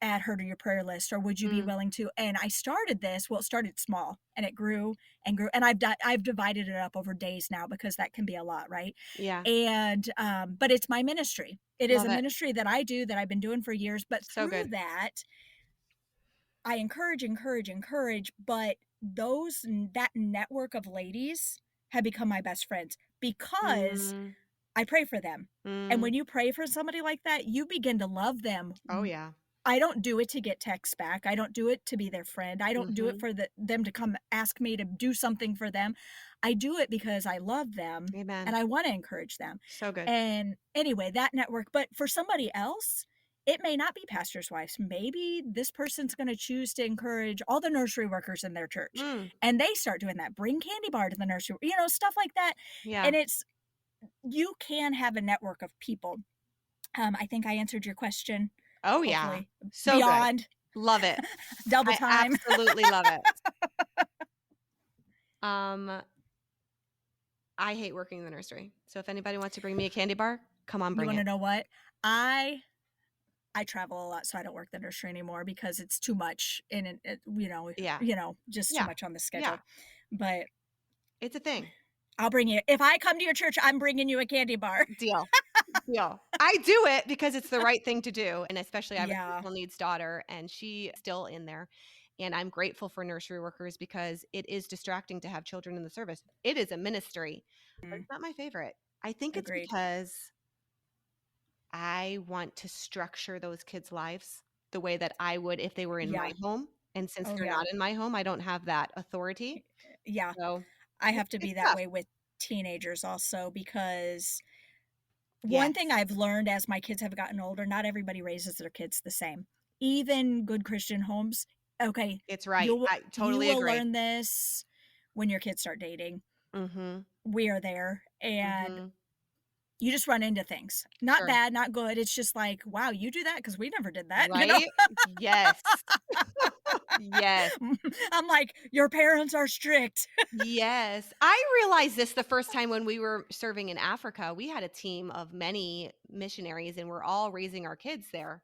add her to your prayer list? Or would you be willing to? And I started this, well, it started small and it grew and grew. And I've divided it up over days now because that can be a lot, right? Yeah. And, but it's my ministry. It is Love a it. ministry that I do that I've been doing for years, but So through good. that, I encourage, but that network of ladies have become my best friends because I pray for them. And when you pray for somebody like that, you begin to love them. Oh, yeah. I don't do it to get texts back. I don't do it to be their friend. I don't do it for them to come ask me to do something for them. I do it because I love them and Amen. I want to encourage them. So good. And anyway, that network, but for somebody else, it may not be pastors' wives. Maybe this person's going to choose to encourage all the nursery workers in their church. Mm, And they start doing that. Bring candy bar to the nursery, stuff like that. yeah. And you can have a network of people. I think I answered your question. Oh, yeah. Hopefully. So good. Beyond. Love it. Double I time. absolutely love it. I hate working in the nursery. So if anybody wants to bring me a candy bar, come on, You bring want to it. know what? I travel a lot, so I don't work the nursery anymore because it's too much Yeah. just too Yeah. much on the schedule. Yeah. But It's a thing. I'll bring you. If I come to your church, I'm bringing you a candy bar. Deal. Deal. I do it because it's the right thing to do. And especially I have a Yeah. special needs daughter and she's still in there. And I'm grateful for nursery workers because it is distracting to have children in the service. It is a ministry, but it's not my favorite. I think it's Agreed. because I want to structure those kids' lives the way that I would if they were in my Yeah. home. And since Oh, they're yeah. not in my home, I don't have that authority. Yeah. So I have to be it's that tough. way with teenagers also because one Yes. thing I've learned as my kids have gotten older, not everybody raises their kids the same. Even good Christian homes. Okay, It's right. you I totally will agree. learn this when your kids start dating. Mm-hmm. We are there, and Mm-hmm. you just run into things. Not Sure. bad, not good. It's just like, wow, you do that because we never did that. Right? Yes. Yes. I'm like, your parents are strict. Yes. I realized this the first time when we were serving in Africa. We had a team of many missionaries and we're all raising our kids there.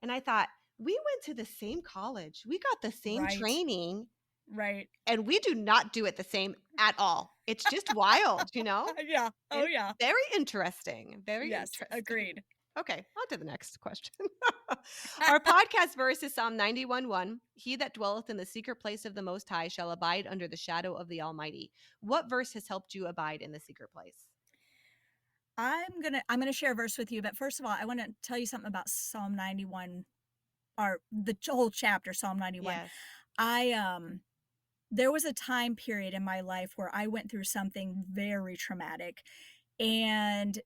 And I thought, we went to the same college. We got the same Right, training right. and we do not do it the same at all. It's just wild, Yeah. Oh, It's yeah. very interesting. Very Yes, interesting. agreed. Okay, on to the next question. Our podcast verse is Psalm 91:1. He that dwelleth in the secret place of the Most High shall abide under the shadow of the Almighty. What verse has helped you abide in the secret place? I'm gonna share a verse with you, but first of all, I want to tell you something about Psalm 91, or the whole chapter, Psalm 91. Yes. I there was a time period in my life where I went through something very traumatic, and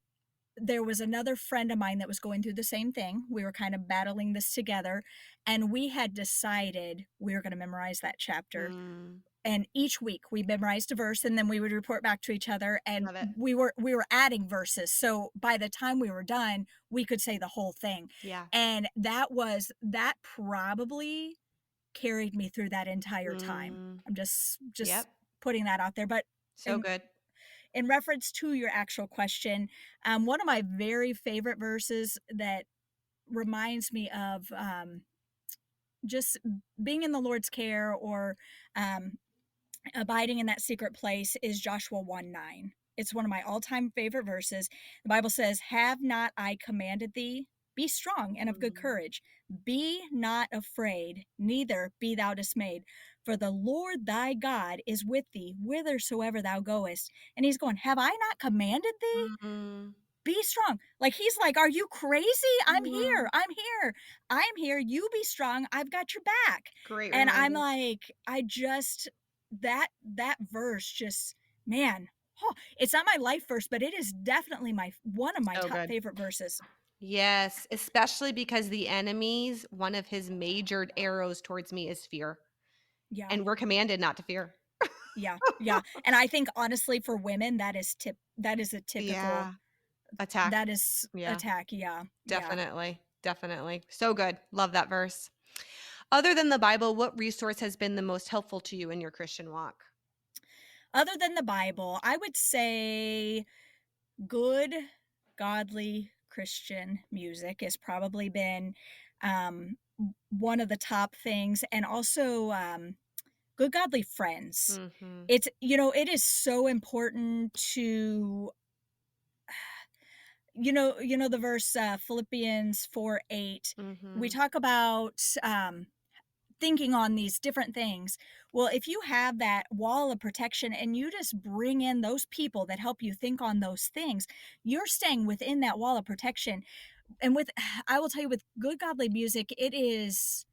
there was another friend of mine that was going through the same thing. We were kind of battling this together, and we had decided we were going to memorize that chapter. Mm, And each week we memorized a verse and then we would report back to each other, and love it. we were adding verses. So by the time we were done, we could say the whole thing. Yeah. And that probably carried me through that entire time. Mm, I'm just yep. putting that out there. But So in good. in reference to your actual question, one of my very favorite verses that reminds me of just being in the Lord's care, or um, abiding in that secret place, is Joshua 1:9. It's one of my all-time favorite verses. The Bible says, "Have not I commanded thee? Be strong and of good Mm, courage. Be not afraid, neither be thou dismayed. For the Lord thy God is with thee whithersoever thou goest." And he's going, have I not commanded thee? mm, Be strong. Like, he's like, are you crazy? I'm mm. here. I'm here. I'm here. You be strong. I've got your back. Great And I'm reminder. like, that verse just, man, it's not my life verse, but it is definitely one of my So top good. favorite verses. Yes, especially because the enemy's one of his major arrows towards me is fear. Yeah. And we're commanded not to fear. Yeah. Yeah. And I think honestly for women, that is a typical, Yeah. Attack. that is Yeah, attack. Yeah. Yeah. definitely. Definitely. So good. Love that verse. Other than the Bible, what resource has been the most helpful to you in your Christian walk? Other than the Bible, I would say good, godly Christian music has probably been one of the top things, and also good, godly friends. Mhm. It is so important to, the verse, Philippians 4:8. We Mhm. talk about thinking on these different things. Well, if you have that wall of protection and you just bring in those people that help you think on those things, you're staying within that wall of protection. And I will tell you, with good godly music, it is,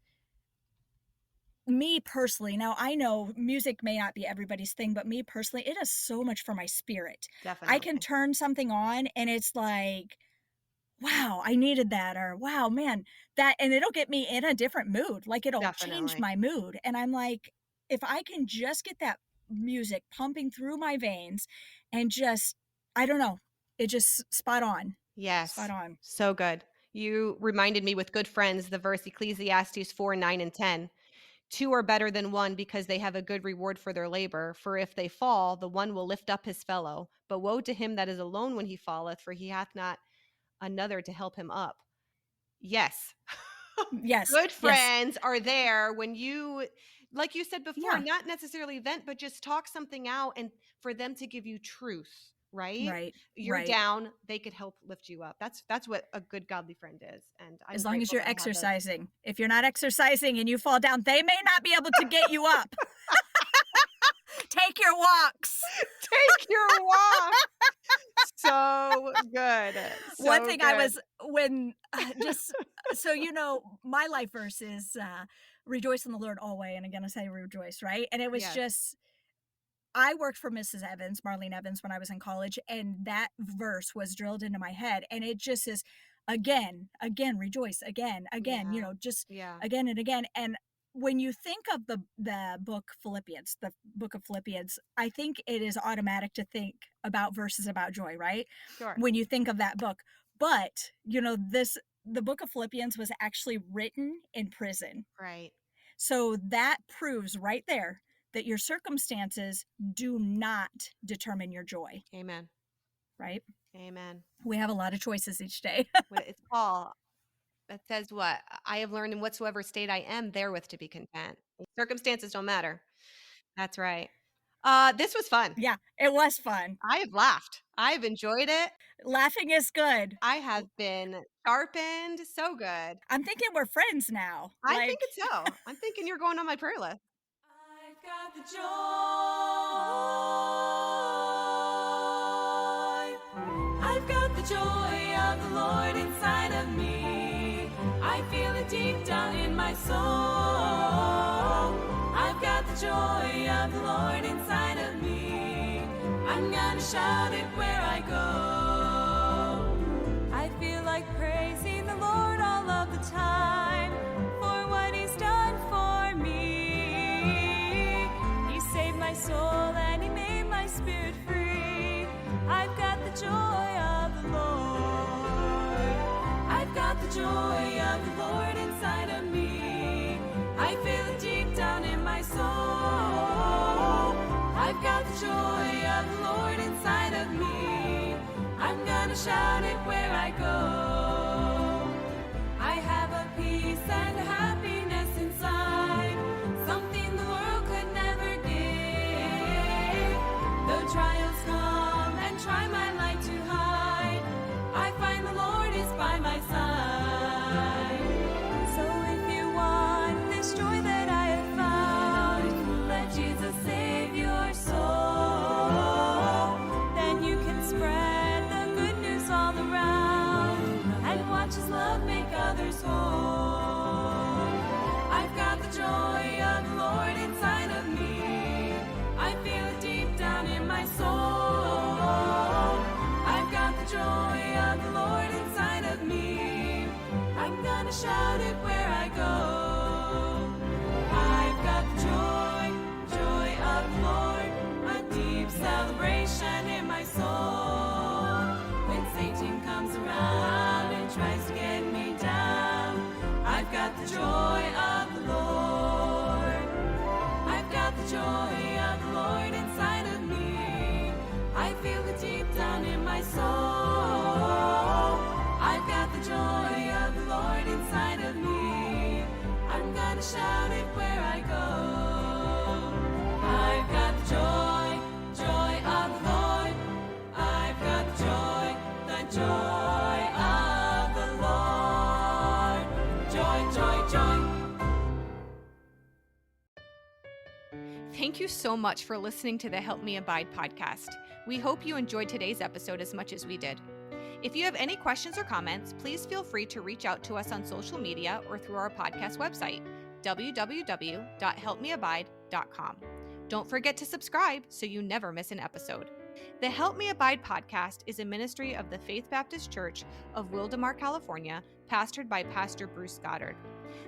me personally, now I know music may not be everybody's thing, but me personally, it does so much for my spirit. I can Definitely. turn something on and it's like, wow, I needed that, or wow, man, that, and it'll get me in a different mood. Like, it'll change Definitely. my mood. And I'm like, if I can just get that music pumping through my veins and just, I don't know, it just spot on. Spot Yes. on. So good. You reminded me with good friends the verse Ecclesiastes 4:9 and 10. Two are better than one because they have a good reward for their labor. For if they fall, the one will lift up his fellow. But woe to him that is alone when he falleth, for he hath not another to help him up. Yes. Yes. Good Yes. friends are there when you, like you said before, Yeah. not necessarily vent, but just talk something out, and for them to give you truth, right? Right. You're Right. down, they could help lift you up. That's what a good godly friend is. And I'm As long as grateful you're that I have those. exercising. If you're not exercising and you fall down, they may not be able to get you up. Take your walks. Take your walk. So good. One So thing I good. was, when just so you know, my life verse is rejoice in the Lord always. And again, I say rejoice, right? And it was Yes. just, I worked for Mrs. Evans, Marlene Evans, when I was in college, and that verse was drilled into my head. And it just is, again, rejoice, again, Yeah. just Yeah. again and again. And when you think of the book of Philippians, I think it is automatic to think about verses about joy, right? Sure. When you think of that book. But, the book of Philippians was actually written in prison. Right. So that proves right there that your circumstances do not determine your joy, Amen. right? Amen. We have a lot of choices each day. It's Paul that says what? I have learned in whatsoever state I am therewith to be content. Circumstances don't matter. That's right. This was fun. Yeah, it was fun. I have laughed. I've enjoyed it. Laughing is good. I have been sharpened. So good. I'm thinking we're friends now. I think it's so. I'm thinking you're going on my prayer list. I've got the joy. I've got the joy of the Lord inside of me. I feel it deep down in my soul. I've got the joy of the Lord inside of me. I'm gonna shout it where I go. I feel like praising the Lord all of the time for what He's done for me. He saved my soul and He made my spirit free. I've got the joy of the Lord. I've got the joy of the Lord inside of me. I feel it deep down in my soul. I've got the joy of the Lord inside of me. I'm gonna shout it where I go. I have a peace and a happiness inside, something the world could never give. Though trials come and try my light to hide, I find the Lord is by my side. So if you want this joy that I have found, let Jesus save your soul. Then you can spread the good news all around and watch His love make others whole. I've got the joy of the Lord inside of me. I feel it deep down in my soul. I've got the joy of the Lord inside of me. I'm gonna shout it where I go. I've got the joy of the Lord, a deep celebration in my soul. When Satan comes around and tries to get me down, I've got the joy of the Lord. I've got the joy of the Lord inside of me. I feel it deep down in my soul. I've got the joy of the Lord inside of me. I'm gonna shout it where I go. I've got the joy of the Lord. I've got the joy of the Lord. Joy. Thank you so much for listening to the Help Me Abide podcast. We hope you enjoyed today's episode as much as we did. If you have any questions or comments, please feel free to reach out to us on social media or through our podcast website, www.helpmeabide.com. Don't forget to subscribe so you never miss an episode. The Help Me Abide podcast is a ministry of the Faith Baptist Church of Wildomar, California, pastored by Pastor Bruce Goddard.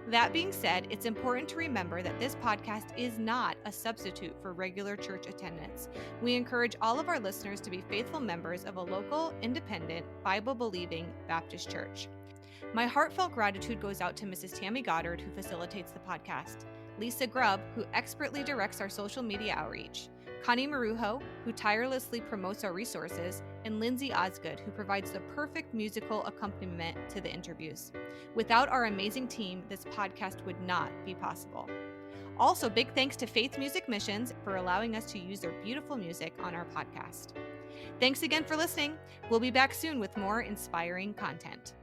That being said, it's important to remember that this podcast is not a substitute for regular church attendance. We encourage all of our listeners to be faithful members of a local, independent, Bible-believing Baptist church. My heartfelt gratitude goes out to Mrs. Tammy Goddard, who facilitates the podcast, Lisa Grubb, who expertly directs our social media outreach, Connie Marujo, who tirelessly promotes our resources, and Lindsay Osgood, who provides the perfect musical accompaniment to the interviews. Without our amazing team, this podcast would not be possible. Also, big thanks to Faith Music Missions for allowing us to use their beautiful music on our podcast. Thanks again for listening. We'll be back soon with more inspiring content.